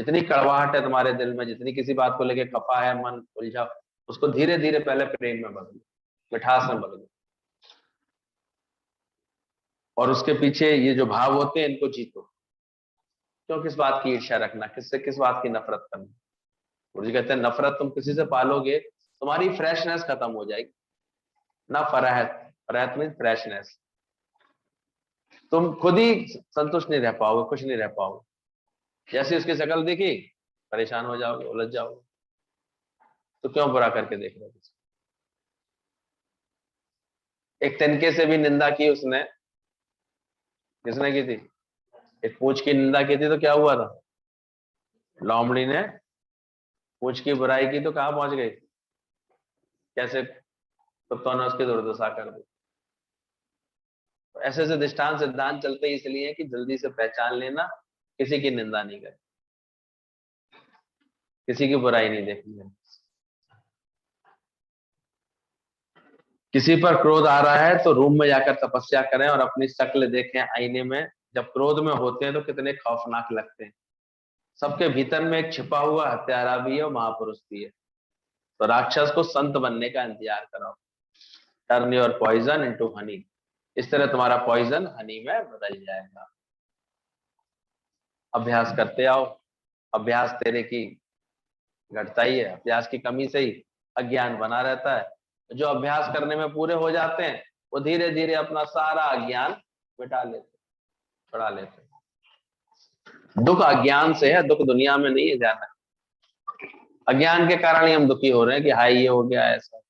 जितनी कड़वाहट है तुम्हारे दिल में, जितनी किसी बात को लेके खपा है, मन उलझा, उसको धीरे धीरे पहले प्रेम में बदलो, मिठास में बदलो, और उसके पीछे ये जो भाव होते हैं इनको जीतो। क्यों किस बात की ईर्ष्या रखना, किससे किस बात की नफरत करना। गुरु जी कहते हैं नफरत तुम किसी से पालोगे, तुम्हारी फ्रेशनेस खत्म हो जाएगी। ना फरहत, फरहत मीन फ्रेशनेस, तुम खुद ही संतुष्ट नहीं रह पाओगे, खुश नहीं रह पाओगे। जैसे उसकी शक्ल देखी परेशान हो जाओगे, उलझ जाओगे। तो क्यों बुरा करके देख रहे हो? एक तनके से भी निंदा की उसने, किसने की थी? एक पूंछ की निंदा की थी तो क्या हुआ था? लोमड़ी ने पूंछ की बुराई की तो कहां पहुंच गई? कैसे कुत्तों ने उसकी दुर्दशा कर दी। तो ऐसे ऐसे दृष्टांत सिद्धांत चलते ही इसलिए कि जल्दी से पहचान लेना, किसी की निंदा नहीं करनी, किसी की बुराई नहीं देखनी है। किसी पर क्रोध आ रहा है तो रूम में जाकर तपस्या करें और अपनी शक्ल देखें आईने में। जब क्रोध में होते हैं तो कितने खौफनाक लगते हैं। सबके भीतर में एक छिपा हुआ हत्यारा भी है और महापुरुष भी है। तो राक्षस को संत बनने का इंतजार करो। Turn your poison into honey. इस तरह तुम्हारा पॉइजन हनी में बदल जाएगा। अभ्यास करते आओ। अभ्यास तेरे की घटता ही है, अभ्यास की कमी से ही अज्ञान बना रहता है। जो अभ्यास करने में पूरे हो जाते हैं वो धीरे धीरे अपना सारा अज्ञान मिटा लेते, छुड़ा लेते। दुख अज्ञान से है, दुख दुनिया में नहीं है जाना। अज्ञान के कारण ही हम दुखी हो रहे हैं कि हाय ये हो गया ऐसा।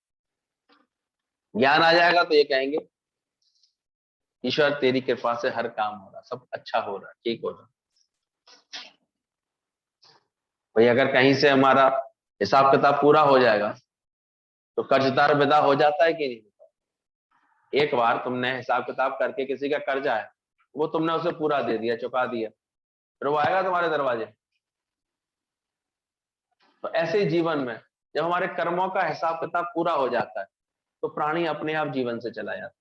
ज्ञान आ जाएगा तो ये कहेंगे ईश्वर तेरी कृपा से हर काम हो रहा, सब अच्छा हो रहा, ठीक हो रहा। भाई अगर कहीं से हमारा हिसाब किताब पूरा हो जाएगा तो कर्जदार विदा हो जाता है कि नहीं? एक बार तुमने हिसाब किताब करके किसी का कर्जा है, वो तुमने उसे पूरा दे दिया, चुका दिया, फिर वो आएगा तुम्हारे दरवाजे? तो ऐसे ही जीवन में जब हमारे कर्मों का हिसाब किताब पूरा हो जाता है तो प्राणी अपने आप जीवन से चला जाता है।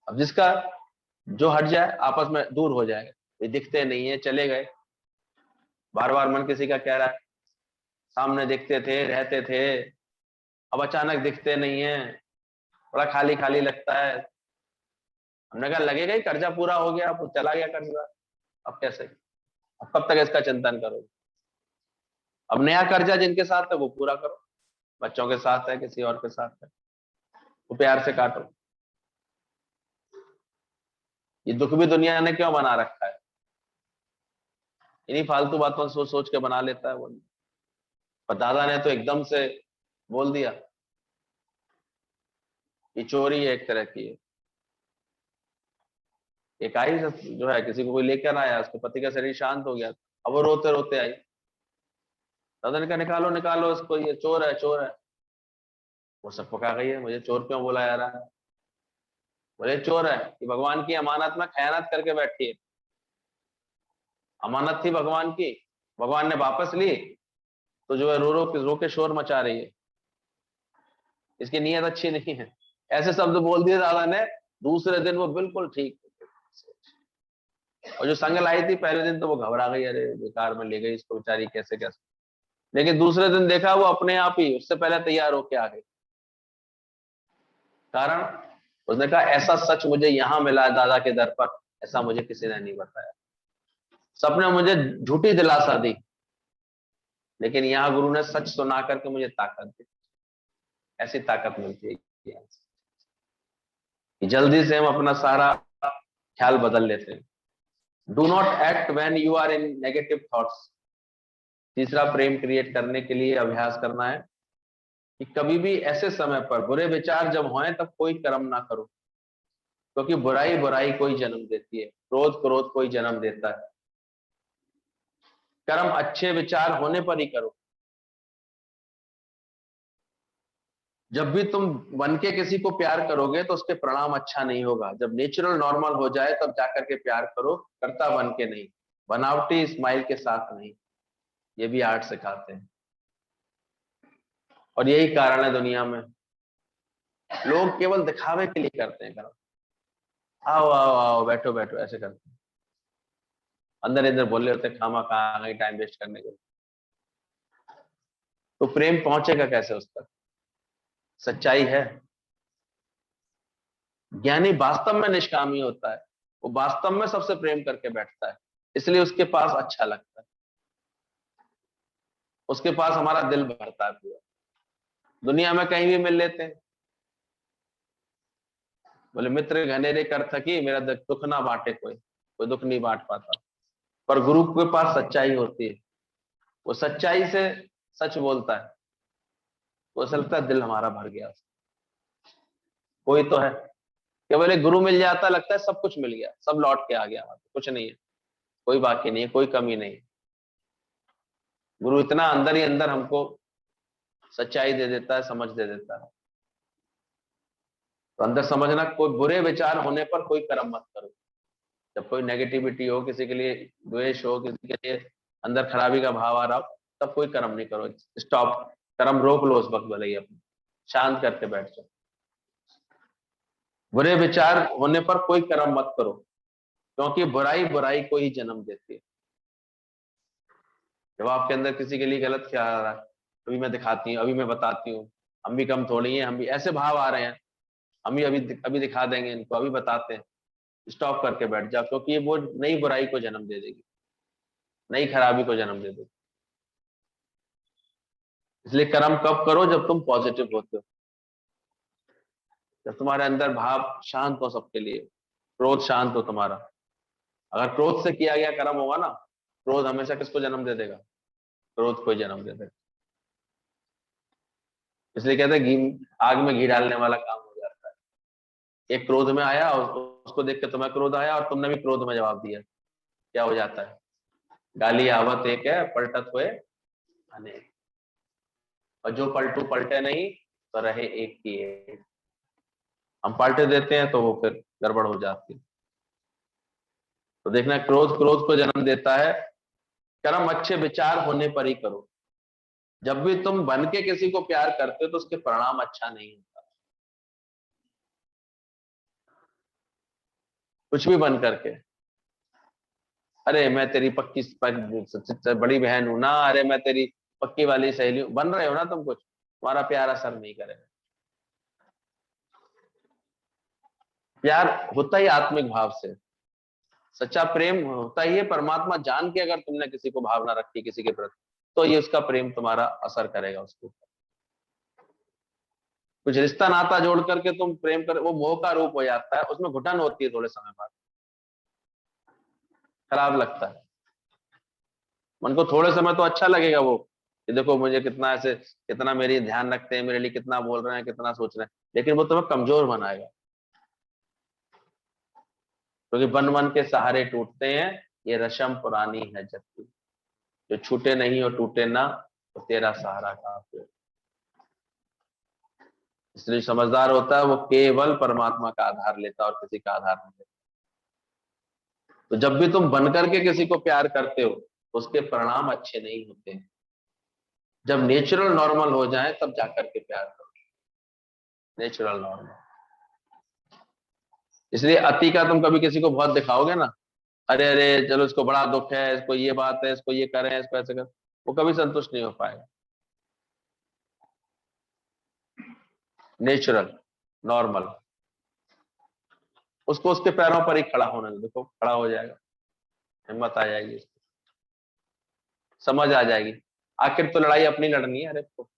अब जिसका जो हट जाए आपस में दूर हो जाएगा, ये दिखते नहीं है, चले गए। बार बार मन किसी का कह रहा है, सामने दिखते थे, रहते थे, अब अचानक दिखते नहीं है, बड़ा खाली खाली लगता है। हमने कहा लगेगा ही, कर्जा पूरा हो गया, अब चला गया कर्जा, अब कैसे? अब कब तक इसका चिंतन करोगे? अब नया कर्जा जिनके साथ है वो पूरा करो। बच्चों के साथ है, किसी और के साथ है, वो प्यार से काटो। ये दुख भी दुनिया ने क्यों बना रखा है? इन्हीं फालतू बातों सोच सोच के बना लेता है वो। पर दादा ने तो एकदम से बोल दिया ये चोरी है, एक तरह की है। एक आई जो है, किसी को कोई लेकर आया, उसके पति का शरीर शांत हो गया, अब वो रोते रोते आई। दादा ने कहा निकालो निकालो इसको, ये चोर है चोर है। वो सब पका गई है, मुझे चोर क्यों बोला जा रहा है? बोले चोर है कि भगवान की अमानत में खयानत करके बैठी है। अमानत थी भगवान की, भगवान ने वापस ली, तो जो है रो के शोर मचा रही है, इसकी नीयत अच्छी नहीं है। ऐसे शब्द बोल दिए दादा ने। दूसरे दिन वो बिल्कुल ठीक। और जो संग लाई थी पहले दिन तो वो घबरा गई, अरे बेकार में ले गई इसको बेचारी, कैसे कैसे। लेकिन दूसरे दिन देखा वो अपने आप ही उससे पहले तैयार होके आ गई। कारण उसने कहा ऐसा सच मुझे यहां मिला दादा के दर पर, ऐसा मुझे किसी ने नहीं बताया। सबने मुझे झूठी दिलासा दी, लेकिन यहाँ गुरु ने सच सुना करके मुझे ताकत दी। ऐसी ताकत मिलती है कि जल्दी से हम अपना सारा ख्याल बदल लेते हैं। Do not act when you are in negative thoughts. तीसरा प्रेम क्रिएट करने के लिए अभ्यास करना है कि कभी भी ऐसे समय पर बुरे विचार जब हों तब कोई कर्म ना करो, क्योंकि बुराई बुराई को ही जन्म देती है, क्रोध क्रोध को ही जन्म देता है। कर्म अच्छे विचार होने पर ही करो। जब भी तुम बन के किसी को प्यार करोगे तो उसके परिणाम अच्छा नहीं होगा। जब नेचुरल नॉर्मल हो जाए तब जाकर के प्यार करो, करता बन के नहीं, बनावटी स्माइल के साथ नहीं। ये भी आर्ट सिखाते हैं। और यही कारण है दुनिया में लोग केवल दिखावे के लिए करते हैं कर्म। आओ आओ आओ बैठो बैठो ऐसे करते हैं। अंदर अंदर बोले होते खामा कहाँ गई टाइम वेस्ट करने के लिए। तो प्रेम पहुंचेगा कैसे उस तक? सच्चाई है। ज्ञानी वास्तव में निष्कामी होता है, वो वास्तव में सबसे प्रेम करके बैठता है, इसलिए उसके पास अच्छा लगता है, उसके पास हमारा दिल भरता है पूरा। दुनिया में कहीं भी मिल लेते हैं, बोले मित्र घनेरे कर थकी, मेरा दुख ना बांटे कोई, कोई दुख नहीं बांट पाता। पर गुरु के पास सच्चाई होती है, वो सच्चाई से सच बोलता है, वो ऐसा लगता है दिल हमारा भर गया। कोई तो है, केवल एक गुरु मिल जाता लगता है सब कुछ मिल गया, सब लौट के आ गया, कुछ नहीं है, कोई बाकी नहीं है, कोई कमी नहीं है। गुरु इतना अंदर ही अंदर हमको सच्चाई दे देता है, समझ दे देता है। तो अंदर समझना, कोई बुरे विचार होने पर कोई कर्म मत करो। जब कोई नेगेटिविटी हो, किसी के लिए द्वेष हो, किसी के लिए अंदर खराबी का भाव आ रहा हो, तब कोई कर्म नहीं करो। स्टॉप, कर्म रोक लो उस वक्त, भले ही अपने शांत करके बैठ जाओ। बुरे विचार होने पर कोई कर्म मत करो, क्योंकि बुराई बुराई को ही जन्म देती है। जब आपके अंदर किसी के लिए गलत ख्याल आ रहा है, अभी मैं दिखाती हूँ, अभी मैं बताती हूँ, हम भी कम थोड़ी हैं, हम भी ऐसे भाव आ रहे हैं, हम भी अभी दिखा देंगे इनको, अभी बताते हैं। स्टॉप करके बैठ जाओ, क्योंकि ये वो नई बुराई को जन्म दे देगी, नई खराबी को जन्म दे देगी। इसलिए कर्म कब करो? जब तुम पॉजिटिव होते हो, जब तुम्हारे अंदर भाव शांत हो सबके लिए, क्रोध शांत हो तुम्हारा। अगर क्रोध से किया गया कर्म होगा ना, क्रोध हमेशा किसको जन्म दे देगा? क्रोध को जन्म दे देगा। इसलिए कहते हैं घी, आग में घी डालने वाला काम हो जाता है। एक क्रोध में आया और उसको देख के तुम्हें क्रोध आया और तुमने भी क्रोध में जवाब दिया, क्या हो जाता है? गाली आवत एक है, पलटत हुए अनेक। और जो पलटू पलटे नहीं, तो रहे एक ही एक। हम पलटे देते हैं तो वो फिर गड़बड़ हो जाती है। तो देखना, क्रोध क्रोध को जन्म देता है। कर्म अच्छे विचार होने पर ही करो। जब भी तुम बन के किसी को प्यार करते हो तो उसके परिणाम अच्छा नहीं होता। कुछ भी बन करके, अरे मैं तेरी बड़ी बहन हूं ना, अरे मैं तेरी पक्की वाली सहेली हूं, बन रहे हो ना तुम, कुछ तुम्हारा प्यार असर नहीं करेगा। प्यार होता ही आत्मिक भाव से, सच्चा प्रेम होता ही है परमात्मा जान के। अगर तुमने किसी को भावना रखी किसी के प्रति, तो ये उसका प्रेम तुम्हारा असर करेगा उसके ऊपर। कुछ रिश्ता नाता जोड़ करके तुम प्रेम कर, वो मोह का रूप हो जाता है, उसमें घुटन होती है, थोड़े समय बाद खराब लगता है। मन को थोड़े समय तो अच्छा लगेगा वो, कि देखो मुझे कितना ऐसे, कितना मेरी ध्यान रखते हैं, मेरे लिए कितना बोल रहे हैं, कितना सोच रहे हैं, लेकिन वो तुम्हें कमजोर बनाएगा। क्योंकि बन बन के सहारे टूटते हैं, ये रशम पुरानी है जग की। जो छूटे नहीं और टूटे ना, तो तेरा सहारा कहाँ पे। इसलिए समझदार होता है वो केवल परमात्मा का आधार लेता है और किसी का आधार नहीं लेता। तो जब भी तुम बन करके किसी को प्यार करते हो, उसके परिणाम अच्छे नहीं होते। जब नेचुरल नॉर्मल हो जाए तब जाकर के प्यार करो, नेचुरल नॉर्मल। इसलिए अति का तुम कभी किसी को बहुत दिखाओगे ना, अरे अरे चलो इसको बड़ा दुख है, इसको ये बात है, इसको ये करें, इसको ऐसे करें, वो कभी संतुष्ट नहीं हो पाएगा। नेचुरल नॉर्मल, उसको उसके पैरों पर ही खड़ा होने दो, देखो खड़ा हो जाएगा, हिम्मत आ जाएगी, समझ आ जाएगी। आखिर तो लड़ाई अपनी लड़नी है, अरे तो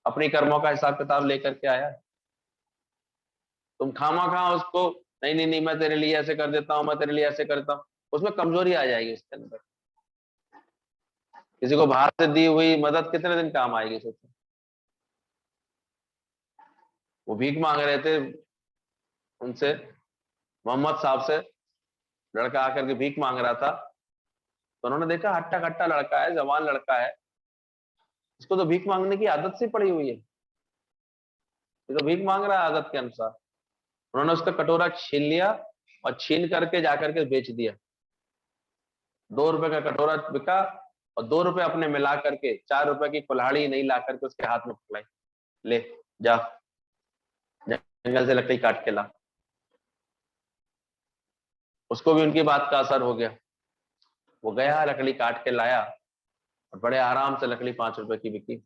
अपनी कर्मों का हिसाब किताब लेकर के आया है। तुम खामा खा उसको, नहीं नहीं नहीं मैं तेरे लिए ऐसे कर देता हूँ, मैं तेरे लिए ऐसे करता हूँ, उसमें कमजोरी आ जाएगी उसके अंदर। किसी को बाहर से दी हुई मदद कितने दिन काम आएगी सोचो। वो भीख मांग रहे थे उनसे, मोहम्मद साहब से, लड़का आकर के भीख मांग रहा था। तो उन्होंने देखा हट्टा कट्टा लड़का है, जवान लड़का है, इसको तो भीख मांगने की आदत सी पड़ी हुई है, ये तो भीख मांग रहा है आदत के अनुसार। उन्होंने उसका कटोरा छीन लिया और छीन करके जाकर के बेच दिया। 2 रुपए का कटोरा बिका, और 2 रुपए अपने मिला करके 4 रुपए की कुल्हाड़ी नहीं ला करके उसके हाथ में पकड़ाई, ले जा जंगल से लकड़ी काट के ला। उसको भी उनकी बात का असर हो गया, वो गया, लकड़ी काट के लाया और बड़े आराम से लकड़ी 5 रुपए की बिकी।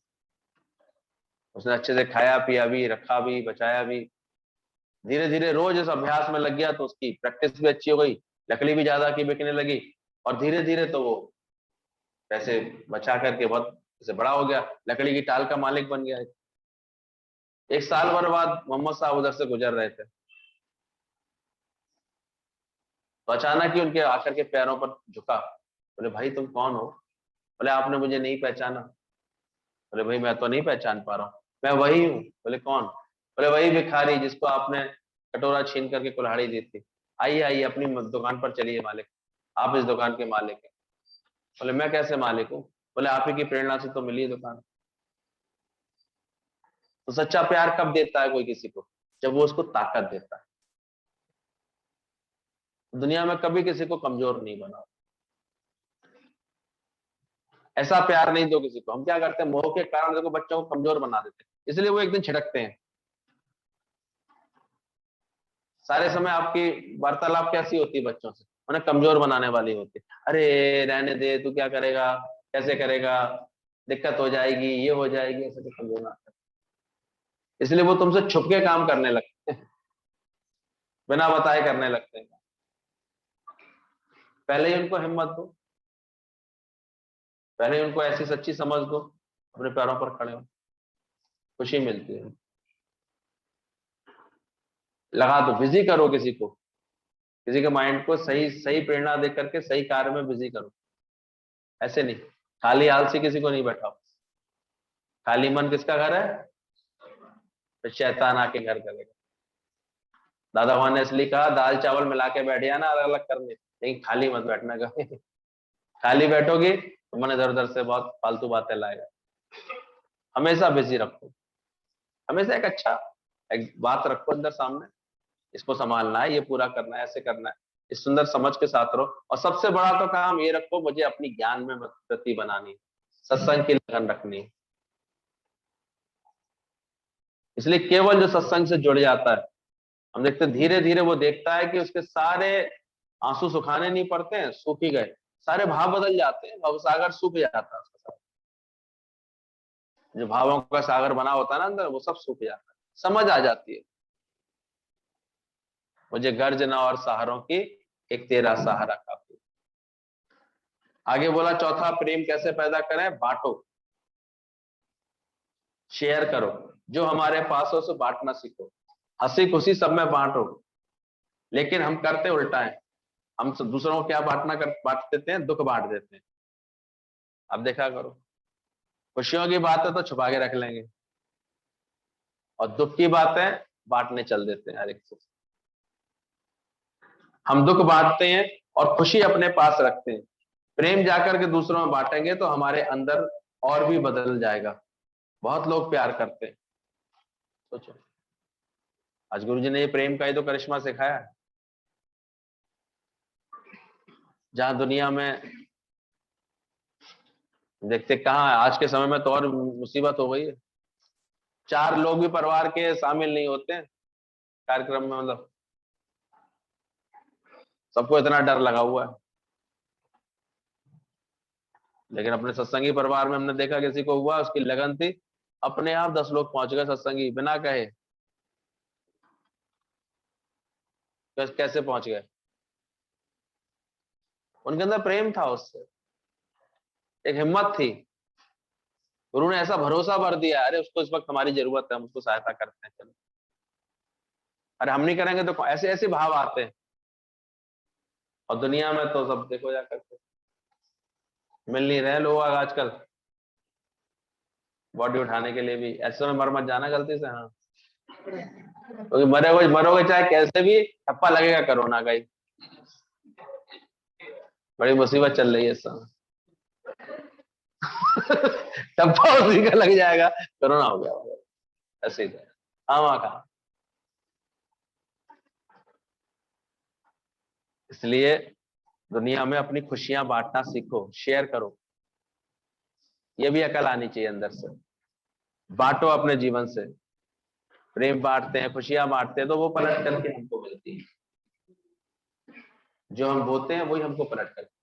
उसने अच्छे से खाया पिया भी, रखा भी, बचाया भी। धीरे धीरे रोज इस अभ्यास में लग गया तो उसकी प्रैक्टिस भी अच्छी हो गई, लकड़ी भी ज्यादा की बिकने लगी, और धीरे धीरे तो वो पैसे बचा करके बहुत से बड़ा हो गया, लकड़ी की टाल का मालिक बन गया। 1 साल भर बाद मोहम्मद साहब उधर से गुजर रहे थे, तो अचानक ही उनके आकर के पैरों पर झुका। बोले भाई तुम कौन हो? बोले आपने मुझे नहीं पहचाना। बोले भाई मैं तो नहीं पहचान पा रहा हूँ, मैं वही हूँ। बोले कौन? बोले वही भिखारी जिसको आपने कटोरा छीन करके कुल्हाड़ी दी थी। आइए आइए अपनी दुकान पर चलिए मालिक, आप इस दुकान के मालिक हैं। बोले मैं कैसे मालिक हूँ? बोले आप ही की प्रेरणा से तो मिली है दुकान। तो सच्चा प्यार कब देता है कोई किसी को? जब वो उसको ताकत देता है। दुनिया में कभी किसी को कमजोर नहीं बना, ऐसा प्यार नहीं दो किसी को। हम क्या करते हैं, मोह के कारण देखो बच्चों को कमजोर बना देते हैं, इसलिए वो एक दिन छिड़कते हैं। सारे समय आपकी वार्तालाप कैसी होती है बच्चों से? उन्हें कमजोर बनाने वाली होती है। अरे रहने दे, तू क्या करेगा, कैसे करेगा, दिक्कत हो जाएगी, ये हो जाएगी, ऐसे तो कमजोर ना। इसलिए वो तुमसे छुप के काम करने लगते हैं, बिना बताए करने लगते हैं। पहले ही उनको हिम्मत दो, पहले ही उनको ऐसी सच्ची समझ दो, अपने पैरों पर खड़े हो, खुशी मिलती है। लगा दो, बिजी करो किसी को, किसी के माइंड को सही सही प्रेरणा दे करके सही कार्य में बिजी करो। ऐसे नहीं खाली आलसी किसी को नहीं बैठाओ। खाली मन किसका घर है? तो शैतान आके घर करेगा। दादा भगवान ने इसलिए कहा दाल चावल मिला के बैठिया ना अलग अलग करने, लेकिन खाली मत बैठना कभी। खाली बैठोगे तो मन इधर उधर से बहुत फालतू बातें लाएगा। हमेशा बिजी रखो, हमेशा एक बात रखो अंदर सामने, इसको संभालना है, ये पूरा करना है, ऐसे करना है, इस सुंदर समझ के साथ रहो। और सबसे बड़ा तो काम ये रखो, मुझे अपनी ज्ञान में प्रति बनानी है, सत्संग की लगन रखनी है। इसलिए केवल जो सत्संग से जुड़ जाता है, हम देखते धीरे धीरे वो देखता है कि उसके सारे आंसू सुखाने नहीं पड़ते हैं, सूख ही गए, सारे भाव बदल जाते हैं, भव सागर सूख जाता है उसके साथ। जो भावों का सागर बना होता है ना अंदर, वो सब सूख जाता है, समझ आ जाती है, मुझे गर्जना और सहारों की एक तेरा सहारा काफी। आगे बोला चौथा, प्रेम कैसे पैदा करें? बांटो, शेयर करो, जो हमारे पास हो उसे बांटना सीखो, हंसी खुशी सब में बांटो। लेकिन हम करते उल्टा है, हम दूसरों को क्या बांट देते हैं, दुख बांट देते हैं। अब देखा करो, खुशियों की बात है तो छुपा के रख लेंगे, और दुख की बातें बांटने चल देते हैं हर एक से। हम दुख बांटते हैं और खुशी अपने पास रखते हैं, प्रेम जाकर के दूसरों में बांटेंगे तो हमारे अंदर और भी बदल जाएगा। बहुत लोग प्यार करते हैं, सोचो, आज गुरु जी ने ये प्रेम का ही तो करिश्मा सिखाया है। जहां दुनिया में देखते कहाँ आज के समय में तो और मुसीबत हो गई है, 4 लोग भी परिवार के शामिल नहीं होते हैं कार्यक्रम में, मतलब सबको इतना डर लगा हुआ है। लेकिन अपने सत्संगी परिवार में हमने देखा किसी को हुआ, उसकी लगन थी, अपने आप 10 लोग पहुंच गए सत्संगी, बिना कहे। कैसे पहुंच गए? उनके अंदर प्रेम था, उससे एक हिम्मत थी, गुरु ने ऐसा भरोसा भर दिया, अरे उसको इस वक्त हमारी जरूरत है, हम उसको सहायता करते हैं, चलो। अरे हम नहीं करेंगे तो ऐसे ऐसे भाव आते हैं। और दुनिया में तो सब देखो जाकर के मिल नहीं रहे लोग आजकल, बॉडी उठाने के लिए भी ऐसे समय मर मत जाना गलती से। हाँ, क्योंकि मरोगे चाहे कैसे भी, ठप्पा लगेगा कोरोना का ही। बड़ी मुसीबत चल रही है इस समय। ठप्पा उसी का लग जाएगा, कोरोना हो गया ऐसे ही। हाँ वहां कहा, इसलिए दुनिया में अपनी खुशियां बांटना सीखो, शेयर करो, ये भी अकल आनी चाहिए अंदर से। बांटो अपने जीवन से, प्रेम बांटते हैं, खुशियां बांटते हैं, तो वो पलट करके हमको मिलती है। जो हम बोते हैं वही हमको पलट करके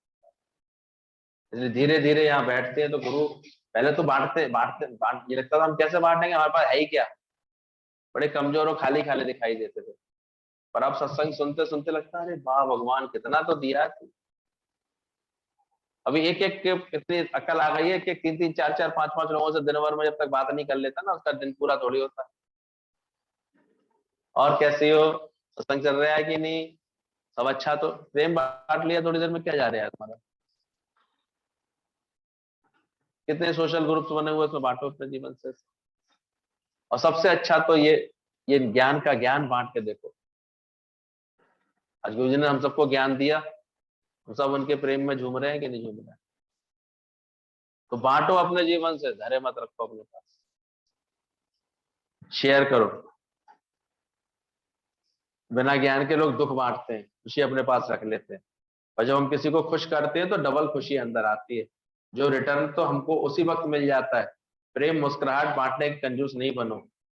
इसलिए धीरे धीरे यहाँ बैठते हैं तो गुरु पहले तो ये लगता था हम कैसे बांटेंगे, हमारे पास है ही क्या, बड़े कमजोर और खाली खाली दिखाई देते थे। पर अब सत्संग सुनते सुनते लगता है अरे वाह भगवान कितना तो दिया है। अभी एक एक के कितनी अकल आ गई है कि 3 3 4 4 5 5 लोगों से दिन भर में जब तक बात नहीं कर लेता ना, उसका दिन पूरा थोड़ी होता। और कैसे हो, सत्संग चल रहा है कि नहीं, सब अच्छा, तो प्रेम बांट लिया थोड़ी देर में, क्या जा रहा है तुम्हारा। कितने सोशल ग्रुप्स बने हुए, उसमें बांटो अपने जीवन से। और सबसे अच्छा तो ये ज्ञान का ज्ञान बांट के देखो। आज गुरु जी ने हम सबको ज्ञान दिया, हम सब उनके प्रेम में झूम रहे हैं कि नहीं झूम रहे हैं। तो बांटो अपने जीवन से, धैर्य मत रखो अपने पास, शेयर करो। बिना ज्ञान के लोग दुख बांटते हैं, खुशी अपने पास रख लेते हैं, और जब हम किसी को खुश करते हैं तो डबल खुशी अंदर आती है, जो रिटर्न तो हमको उसी वक्त मिल जाता है। प्रेम मुस्कुराहट बांटने के कंजूस नहीं बनो।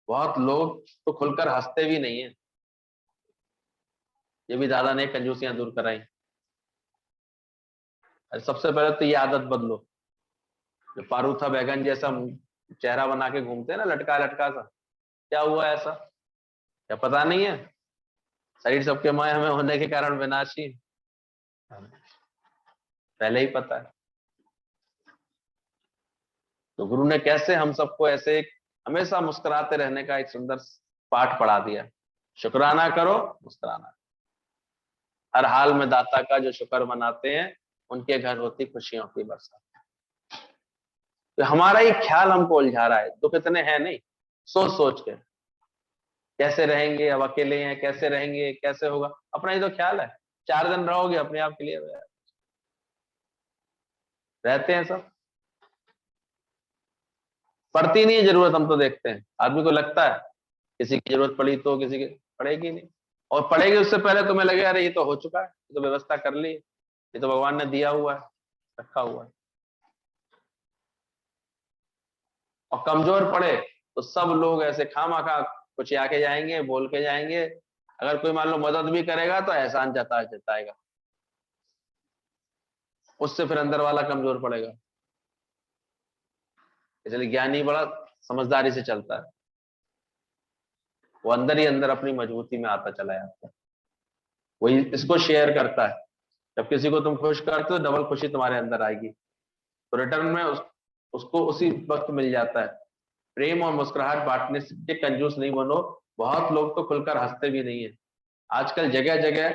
बहुत लोग तो खुलकर हंसते भी नहीं है, ये भी दादा ने कंजूसियां दूर कराई। सबसे पहले तो ये आदत बदलो, जो पारूथा बैगन जैसा चेहरा बना के घूमते हैं ना, लटका लटका सा, क्या हुआ ऐसा, क्या पता नहीं है। शरीर सबके माया में होने के कारण विनाशी, पहले ही पता है। तो गुरु ने कैसे हम सबको ऐसे हमेशा मुस्कुराते रहने का एक सुंदर पाठ पढ़ा दिया। शुक्राना करो, मुस्कुराना। हर हाल में दाता का जो शुक्र मनाते हैं, उनके घर होती खुशियों की बरसात। तो हमारा ही ख्याल हमको उलझा रहा है, दुख इतने हैं नहीं, सोच सोच के कैसे रहेंगे, अब अकेले हैं कैसे रहेंगे, कैसे होगा, अपना ही तो ख्याल है। 4 दिन रहोगे अपने आप के लिए रहते हैं सब, पड़ती नहीं है जरूरत। हम तो देखते हैं आदमी को लगता है किसी की जरूरत पड़ी तो किसी की पड़ेगी नहीं, और पड़ेगी उससे पहले तुम्हें लगे अरे ये तो हो चुका है, ये तो व्यवस्था कर ली, ये तो भगवान ने दिया हुआ है, रखा हुआ है। और कमजोर पड़े तो सब लोग ऐसे खामा कुछ आके जाएंगे, बोल के जाएंगे। अगर कोई मान लो मदद भी करेगा तो एहसान जताएगा, उससे फिर अंदर वाला कमजोर पड़ेगा। इसलिए ज्ञानी बड़ा समझदारी से चलता है, वो अंदर ही अंदर अपनी मजबूती में आता चला जाता है, वही इसको शेयर करता है। जब किसी को तुम खुश करते हो, डबल खुशी तुम्हारे अंदर आएगी, तो रिटर्न में उसको उसी वक्त मिल जाता है। प्रेम और मुस्कुराहट बांटने से कंजूस नहीं बनो। बहुत लोग तो खुलकर हंसते भी नहीं है। आजकल जगह जगह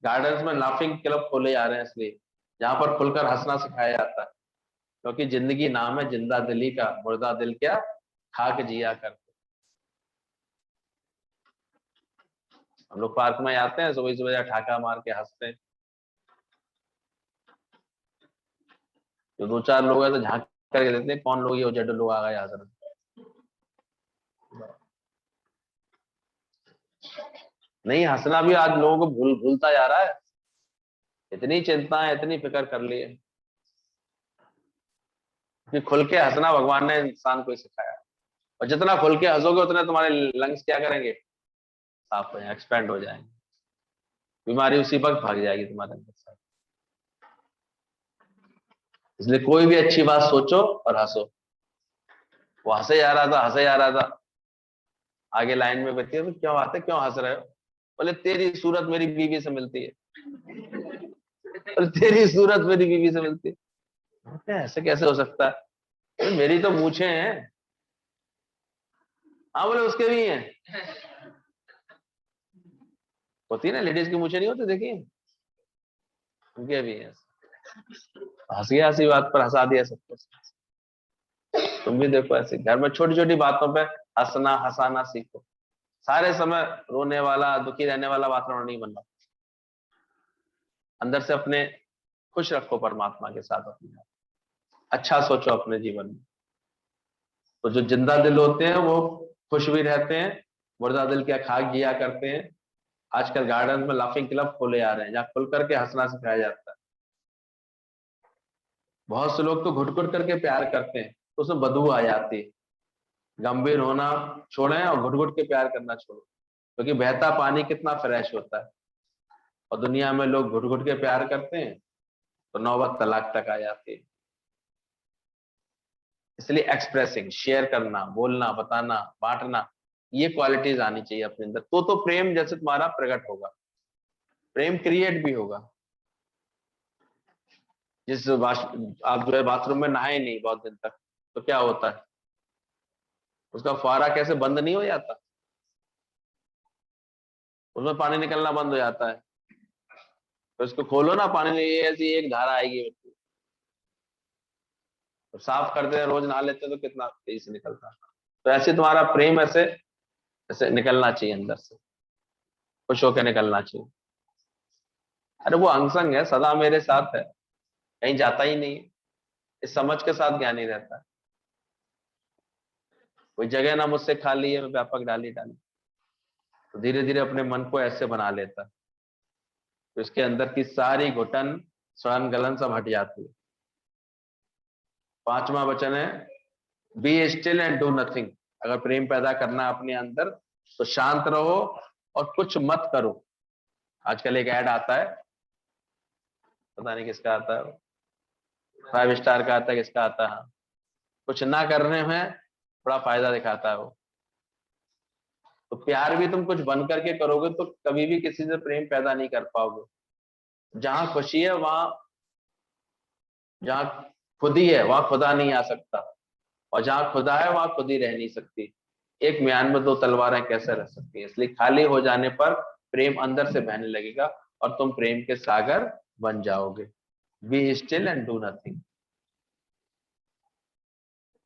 गार्डन्स में लाफिंग क्लब खोले जा रहे हैं, इसलिए जहां पर खुलकर हंसना सिखाया जाता है, क्योंकि जिंदगी नाम है जिंदा दिली का, मुर्दा दिल क्या खाक जिया करते। हम लोग पार्क में आते हैं, सुबह सुबह ठाका मार के हंसते हैं, जो 2 4 लोग हैं तो झांक करके देखते हैं कौन लोग, ये जड लोग आ गए हंस रहे। नहीं, हंसना भी आज लोगों को भूलता जा रहा है। इतनी चिंता है, इतनी फिक्र कर ली है कि खुल के हंसना भगवान ने इंसान को ही सिखाया। और जितना खुल के हंसोगे उतने तुम्हारे लंग्स क्या करेंगे, साफ हो जाएंगे, एक्सपेंड हो जाएंगे, बीमारी उसी वक्त भाग जाएगी तुम्हारे अंदर से। इसलिए कोई भी अच्छी बात सोचो और हंसो। वो हंसे जा रहा था, हंसे जा रहा था, आगे लाइन में बैठी है तो क्यों आते, क्यों हंस रहे हो, बोले तेरी सूरत मेरी बीवी से मिलती है। बोले तेरी सूरत मेरी बीवी से मिलती है, ऐसे कैसे हो सकता है, बोले मेरी तो मूछें हैं। हाँ, बोले उसके भी हैं, होती है ना लेडीज की मूछें नहीं होती, देखिए उनके भी हैं। हंस गया हंसी बात पर, हंसा दिया सबको। तुम भी देखो ऐसे घर में छोटी छोटी बातों पे हंसना हंसाना सीखो। सारे समय रोने वाला दुखी रहने वाला वातावरण नहीं बनना, अंदर से अपने खुश रखो परमात्मा के साथ, अपने अच्छा सोचो अपने जीवन में। तो जो जिंदा दिल होते हैं वो खुश भी रहते हैं, मुर्दा दिल क्या खाक जिया करते हैं। आजकल गार्डन में लाफिंग क्लब खोले जा रहे हैं, जहाँ खुल करके हंसना सिखाया जाता है। बहुत से लोग तो घुट घुट करके प्यार करते हैं, तो उसमें बदबू आ जाती है। गंभीर होना छोड़ें और घुट घुट के प्यार करना छोड़ो, क्योंकि बहता पानी कितना फ्रेश होता है। और दुनिया में लोग घुट घुट के प्यार करते हैं, तो नौबत तलाक तक आ जाती है। इसलिए एक्सप्रेसिंग, शेयर करना, बोलना, बताना, बांटना, ये क्वालिटीज आनी चाहिए अपने अंदर, तो प्रेम जैसे तुम्हारा प्रकट होगा, प्रेम क्रिएट भी होगा। आप जो है बाथरूम में नहाए नहीं बहुत दिन तक, तो क्या होता है, उसका फुहारा कैसे बंद नहीं हो जाता, उसमें पानी निकलना बंद हो जाता है। तो इसको खोलो ना, पानी में ये ऐसी एक धारा आएगी, तो साफ करते हैं, रोज नहा लेते हैं तो कितना तेजी से निकलता है। तो ऐसे तुम्हारा प्रेम ऐसे ऐसे निकलना चाहिए अंदर से, खुश होकर निकलना चाहिए। अरे वो अंग संग है, सदा मेरे साथ है, कहीं जाता ही नहीं है, इस समझ के साथ ज्ञानी रहता है। कोई जगह ना मुझसे खाली है, मैं व्यापक डाली डाली, तो धीरे धीरे अपने मन को ऐसे बना लेता है, तो इसके अंदर की सारी घुटन, स्वयं गलन सब हट जाती है। पांचवा वचन है, be still and do nothing. अगर प्रेम पैदा करना अपने अंदर, तो शांत रहो और कुछ मत करो। आजकल एक ऐड आता है, पता नहीं किसका आता है, 5 स्टार का आता है, किसका आता है, कुछ ना करने में बड़ा फायदा दिखाता है वो। तो प्यार भी तुम कुछ बन करके करोगे तो कभी भी किसी से प्रेम पैदा नहीं कर पाओगे। जहां खुशी है वहां, जहां खुद ही है वहां खुदा नहीं आ सकता, और जहां खुदा है वहां खुद ही रह नहीं सकती। एक म्यान में दो तलवारें कैसे रह सकती हैं। इसलिए खाली हो जाने पर प्रेम अंदर से बहने लगेगा और तुम प्रेम के सागर बन जाओगे। Be still and do nothing.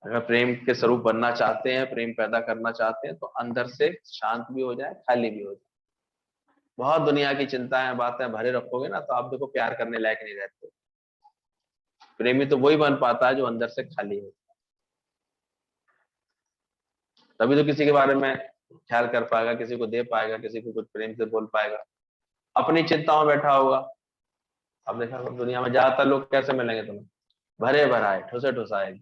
अगर प्रेम के स्वरूप बनना चाहते हैं, प्रेम पैदा करना चाहते हैं, तो अंदर से शांत भी हो जाए, खाली भी हो जाए। बहुत दुनिया की चिंताएं बातें भरे रखोगे ना, तो आप देखो प्यार करने लायक नहीं रहते। प्रेमी तो वही बन पाता है जो अंदर से खाली हो, तभी तो किसी के बारे में ख्याल कर पाएगा, किसी को दे पाएगा, किसी को कुछ प्रेम से बोल पाएगा। अपनी चिंताओं में बैठा होगा। अब देखा दुनिया में ज्यादातर लोग कैसे मिलेंगे तुम्हें, भरे भराए, ठुसे ठुसाए,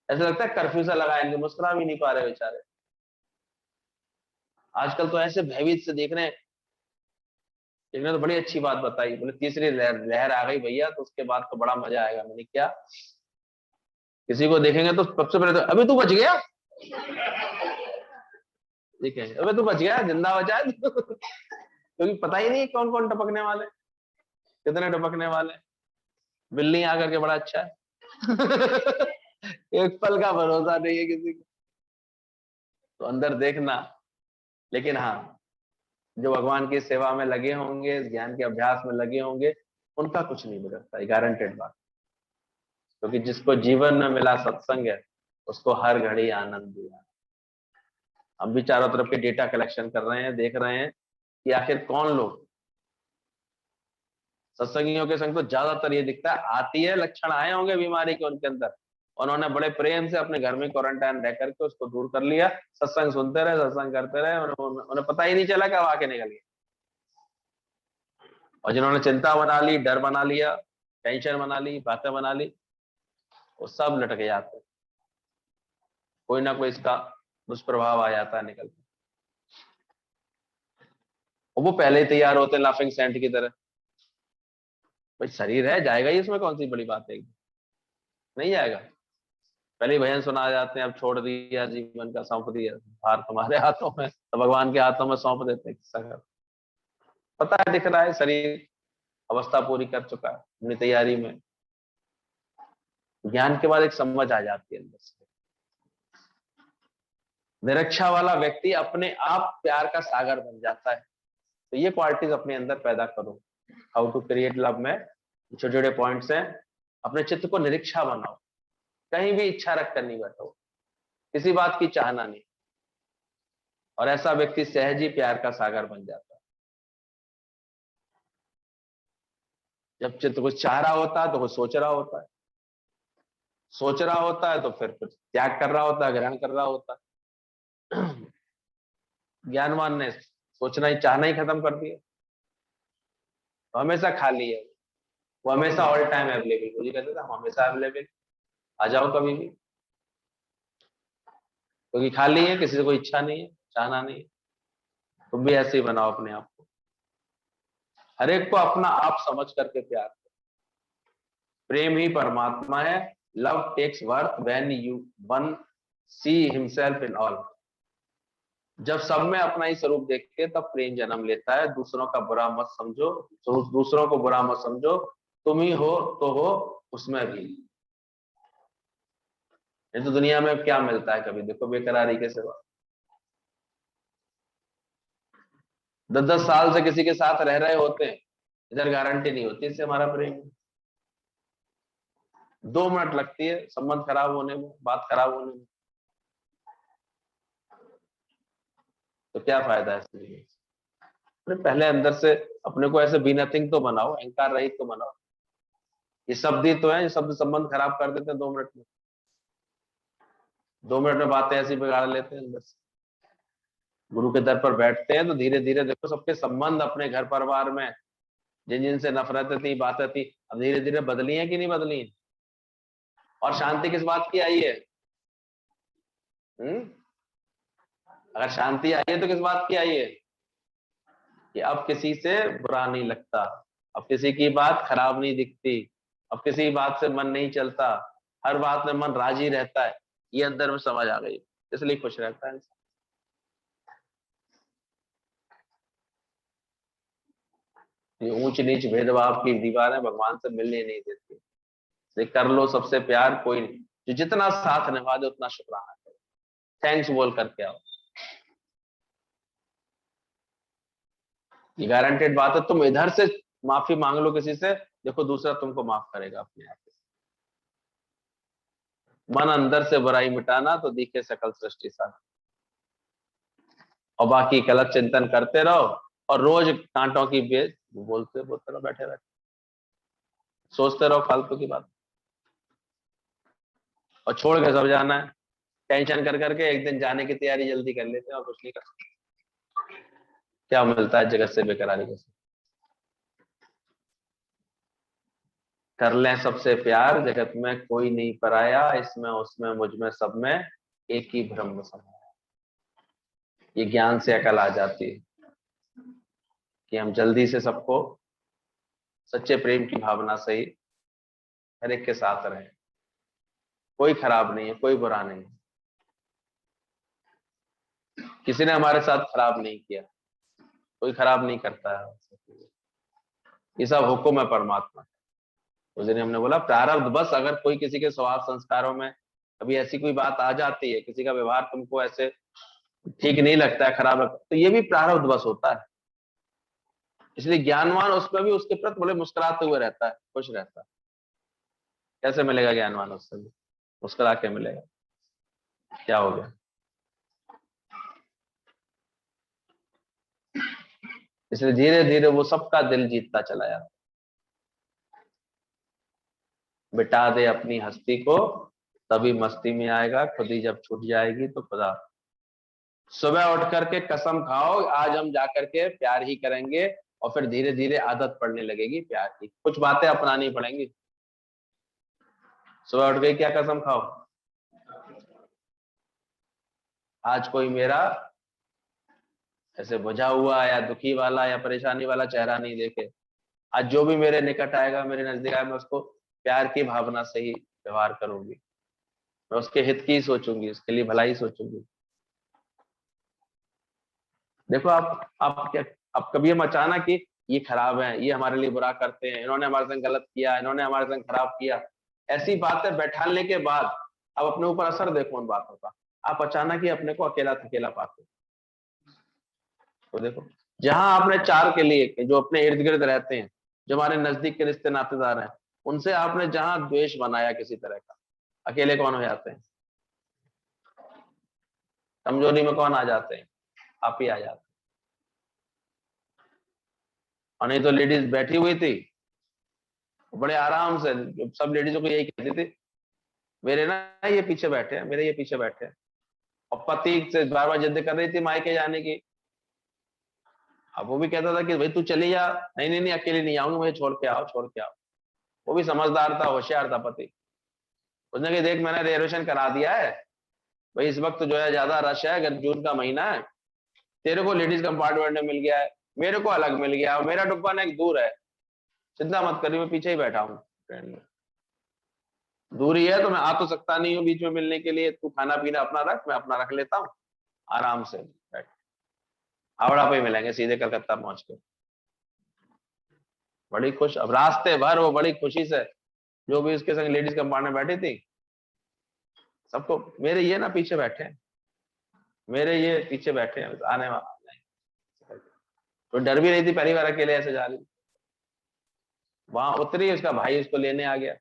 ऐसा लगता है कर्फ्यू से लगाएंगे, मुस्कुरा भी नहीं पा रहे बेचारे। आजकल तो ऐसे भयभीत से देख रहे हैं। एक ने तो बड़ी अच्छी बात बताई, बोले तीसरी लहर आ गई भैया, तो उसके बाद तो बड़ा मजा आएगा। मैंने क्या, किसी को देखेंगे तो सबसे पहले तो अभी तू बच गया, ठीक है, अबे तू बच गया, जिंदा बचा है क्योंकि पता ही नहीं कौन कौन टपकने वाले, कितने टपकने वाले। बिल्ली आकर के बड़ा अच्छा है एक पल का भरोसा नहीं है किसी को। तो अंदर देखना। लेकिन हाँ, जो भगवान की सेवा में लगे होंगे, ज्ञान के अभ्यास में लगे होंगे, उनका कुछ नहीं बिगड़ता, ये गारंटेड बात। क्योंकि जिसको जीवन में मिला सत्संग है, उसको हर घड़ी आनंद दिया। हम भी चारों तरफ के डेटा कलेक्शन कर रहे हैं, देख रहे हैं कि आखिर कौन लोग सत्संगियों के संग। तो ज्यादातर ये दिखता है, आती है, लक्षण आए होंगे बीमारी के उनके अंदर, उन्होंने बड़े प्रेम से अपने घर में क्वारंटाइन रह करके उसको दूर कर लिया, सत्संग सुनते रहे, सत्संग करते रहे, उन्हें पता ही नहीं चला कब आके निकल गया। और जिन्होंने चिंता बना ली, डर बना लिया, टेंशन बना ली, बातें बना ली, वो सब लटक जाते हैं। कोई ना कोई इसका दुष्प्रभाव आ जाता है निकल के। और वो पहले ही तैयार होते हैं लाफिंग सेंट की तरह। भाई शरीर है, जाएगा ही, इसमें कौन सी बड़ी बात है, नहीं जाएगा। पहले ही भजन सुना जाते हैं, अब छोड़ दिया, जीवन का सौंप दिया, भार तुम्हारे हाथों में, तो भगवान के हाथों में सौंप देते हैं किस्सा का। पता है, दिख रहा है, शरीर अवस्था पूरी कर चुका है अपनी तैयारी में। ज्ञान के बाद एक समझ आ जाती है अंदर से। निरक्षा वाला व्यक्ति अपने आप प्यार का सागर बन जाता है। तो ये क्वालिटीज अपने अंदर पैदा करो। हाउ टू क्रिएट लव में छोटे छोटे पॉइंट्स हैं। अपने चित्त को निरीक्षा बनाओ, कहीं भी इच्छा रख कर नहीं बैठो, किसी बात की चाहना नहीं, और ऐसा व्यक्ति सहज ही प्यार का सागर बन जाता है। जब चित्त कुछ चाह रहा होता है तो कुछ सोच रहा होता है, सोच रहा होता है तो फिर कुछ त्याग कर रहा होता है, ग्रहण कर रहा होता है। ज्ञानवान ने सोचना ही, चाहना ही खत्म कर दिया, तो हमेशा खाली है। वो हमेशा ऑल टाइम अवेलेबल, मुझे कहते थे हम हमेशा अवेलेबल, आ जाओ कभी भी, क्योंकि खाली है, किसी से कोई इच्छा नहीं है, चाहना नहीं है। तुम भी ऐसे ही बनाओ अपने आप को। हर एक को अपना आप समझ करके प्यार करो। प्रेम ही परमात्मा है। Love takes worth when you one see himself in all. जब सब में अपना ही स्वरूप देखते तब प्रेम जन्म लेता है। दूसरों का बुरा मत समझो, दूसरों को बुरा मत समझो, तुम ही हो तो हो उसमें भी। ये तो दुनिया में क्या मिलता है, कभी देखो बेकरारी के सिवा। 10-10 साल से किसी के साथ रह रहे होते हैं, इधर गारंटी नहीं होती इससे हमारा प्रेम। 2 मिनट लगती है संबंध खराब होने में, बात खराब होने में, तो क्या फायदा है इसलिए। पहले अंदर से अपने को ऐसे बी नथिंग तो बनाओ, अहंकार रहित तो बनाओ। ये शब्द ही तो है, ये शब्द संबंध खराब कर देते हैं 2 मिनट में। 2 मिनट में बातें ऐसी बिगाड़ लेते हैं अंदर से। गुरु के दर पर बैठते हैं तो धीरे धीरे देखो सबके संबंध अपने घर परिवार में जिन जिनसे नफरत थी, बातें थी, अब धीरे धीरे बदली है कि नहीं बदली है। और शांति किस बात की आई है? अगर शांति आई है तो किस बात की आई है? कि अब किसी से बुरा नहीं लगता, अब किसी की बात खराब नहीं दिखती, अब किसी बात से मन नहीं चलता, हर बात में मन राजी रहता है। ये अंदर में समझ आ गई, इसलिए खुश रहता है। ये ऊंच नीच भेदभाव की दीवारें भगवान से मिलने नहीं देती। ये कर लो सबसे प्यार, कोई नहीं, जो जितना साथ निभा दे उतना शुक्राना करो, थैंक्स बोल करके आओ। ये गारंटेड बात है। तुम इधर से माफी मांग लो किसी से, देखो दूसरा तुमको माफ करेगा अपने आप। मन अंदर से बुराई मिटाना तो दिखे सकल सृष्टि साथ, और बाकी गलत चिंतन करते रहो और रोज कांटों की बेच बोलते बोलते रहो, बैठे बैठे सोचते रहो फालतू की बात, और छोड़ के सब जाना है। टेंशन कर करके एक दिन जाने की तैयारी जल्दी कर लेते हैं और कुछ नहीं करते। क्या मिलता है जगत से बेकरारी के? कर लें सबसे प्यार, जगत में कोई नहीं पराया, इसमें उसमें मुझ में सब में एक ही ब्रह्म समाया। ये ज्ञान से अकल आ जाती है कि हम जल्दी से सबको सच्चे प्रेम की भावना से ही हर एक के साथ रहें। कोई खराब नहीं है, कोई बुरा नहीं है, किसी ने हमारे साथ खराब नहीं किया, कोई खराब नहीं करता है। ये सब हुक्म है परमात्मा। उस दिन हमने बोला प्रारब्ध, बस अगर कोई किसी के स्वभाव संस्कारों में कभी ऐसी कोई बात आ जाती है, किसी का व्यवहार तुमको ऐसे ठीक नहीं लगता है, खराब लगता है, तो ये भी प्रारब्ध बस होता है। इसलिए ज्ञानवान उसमें भी उसके प्रति बड़े मुस्कुराते हुए रहता है, खुश रहता है। कैसे मिलेगा ज्ञानवान? उससे भी मुस्कुरा के मिलेगा। क्या हो गया? इसलिए धीरे धीरे वो सबका दिल जीतता चला जाता। मिटा दे अपनी हस्ती को तभी मस्ती में आएगा, खुद ही जब छूट जाएगी तो खुदा। सुबह उठ करके कसम खाओ आज हम जाकर के प्यार ही करेंगे, और फिर धीरे धीरे आदत पड़ने लगेगी प्यार की, कुछ बातें अपनानी पड़ेंगी। सुबह उठ गई, क्या कसम खाओ? आज कोई मेरा ऐसे बुझा हुआ या दुखी वाला या परेशानी वाला चेहरा नहीं देखे। आज जो भी मेरे निकट आएगा, मेरे नजदीक आएगा, मैं उसको प्यार की भावना से ही व्यवहार करूंगी, मैं उसके हित की सोचूंगी, उसके लिए भलाई सोचूंगी। देखो आप क्या, आप कभी हम अचानक कि ये खराब है, ये हमारे लिए बुरा करते हैं, इन्होंने हमारे संग गलत किया, इन्होंने हमारे संग खराब किया, ऐसी बातें बैठाने के बाद अब अपने ऊपर असर देखो उन बातों का, आप अचानक ही अपने को अकेला थकेला पाते हो। तो देखो, जहां आपने चार के लिए जो अपने इर्द गिर्द रहते हैं, जो हमारे नजदीक के रिश्ते नातेदार हैं, उनसे आपने जहां द्वेष बनाया किसी तरह का, अकेले कौन हो जाते हैं? कमजोरी में कौन आ जाते हैं? आप ही आ जाते हैं। और नहीं तो लेडीज बैठी हुई थी बड़े आराम से, सब लेडीजों को यही कहती थी मेरे ना ये पीछे बैठे हैं, मेरे ये पीछे बैठे हैं, और पति से बार बार जिद कर रही थी मायके जाने की। अब वो भी कहता था कि भाई तू चली जा, नहीं नहीं नहीं अकेली नहीं आऊंगी, मुझे छोड़ के आओ, छोड़ के आओ। वो भी समझदार था, होशियार था पति। उसने कहा देख मैंने रिजर्वेशन करा दिया है भाई, इस वक्त जो है ज्यादा रश है, अगर जून का महीना है, तेरे को लेडीज कंपार्टमेंट में मिल गया है, मेरे को अलग मिल गया, मेरा डिब्बा ना एक दूर है, चिंता मत करिए, मैं पीछे ही बैठा हूँ ट्रेन में। दूरी है तो मैं आ तो सकता नहीं हूँ बीच में मिलने के लिए, तू खाना पीना अपना रख, मैं अपना रख लेता हूँ, आराम से बैठ, हावड़ा पे मिलेंगे सीधे कलकत्ता पहुंच के। बड़ी खुश, अब रास्ते भर वो बड़ी खुशी से, जो भी उसके संग लेडीज कंपार्टमेंट में बैठी थी, सबको मेरे ये ना पीछे बैठे हैं, मेरे ये पीछे बैठे हैं, आने वाला नहीं। तो डर भी रही थी, पहली बार अकेले ऐसे जा रही। वहां उतरी, उसका भाई उसको लेने आ गया,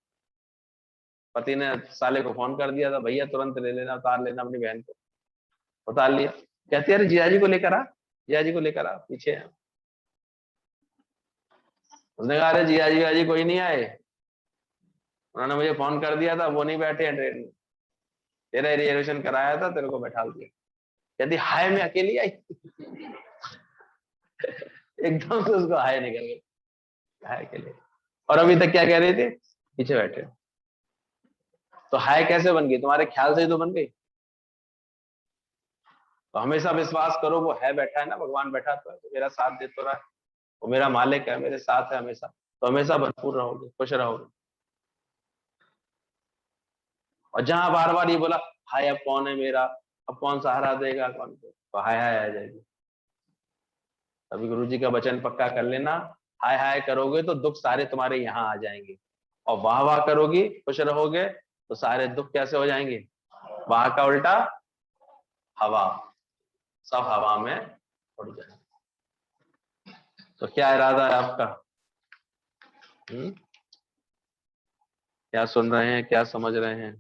पति ने साले को फोन कर दिया था, भैया तुरंत ले लेना, उतार लेना अपनी बहन को। उतार लिया, कहती है अरे जियाजी को लेकर आ, जियाजी को लेकर आ, पीछे है। उसने कहा अरे जियाजी कोई नहीं आए, उन्होंने मुझे फोन कर दिया था, वो नहीं बैठे हैं ट्रेन में, तेरा रिजर्वेशन कराया था, तेरे को बैठा दिया। कहती हाय मैं अकेली आई। एकदम से उसको हाय निकल गई, हाय अकेले। और अभी तक क्या कह रही थी, पीछे बैठे। तो हाय कैसे बन गई, तुम्हारे ख्याल से ही तो बन गई। तो हमेशा विश्वास करो, वो है बैठा है ना, भगवान बैठा तो है, तो मेरा साथ दे तो रहा है, वो मेरा मालिक है, मेरे साथ है हमेशा, तो हमेशा भरपूर रहोगे, खुश रहोगे। और जहां बार बार ये बोला हाय अब कौन है मेरा, अब कौन सहारा देगा, कौन, तो हाय हाय आ जाएगी। अभी गुरु जी का वचन पक्का कर लेना, हाय हाय करोगे तो दुख सारे तुम्हारे यहाँ आ जाएंगे, और वाह वाह करोगी, खुश रहोगे, तो सारे दुख कैसे हो जाएंगे, वाह का उल्टा हवा, सब हवा में उड़ जाए। तो क्या इरादा है आपका? क्या सुन रहे हैं, क्या समझ रहे हैं?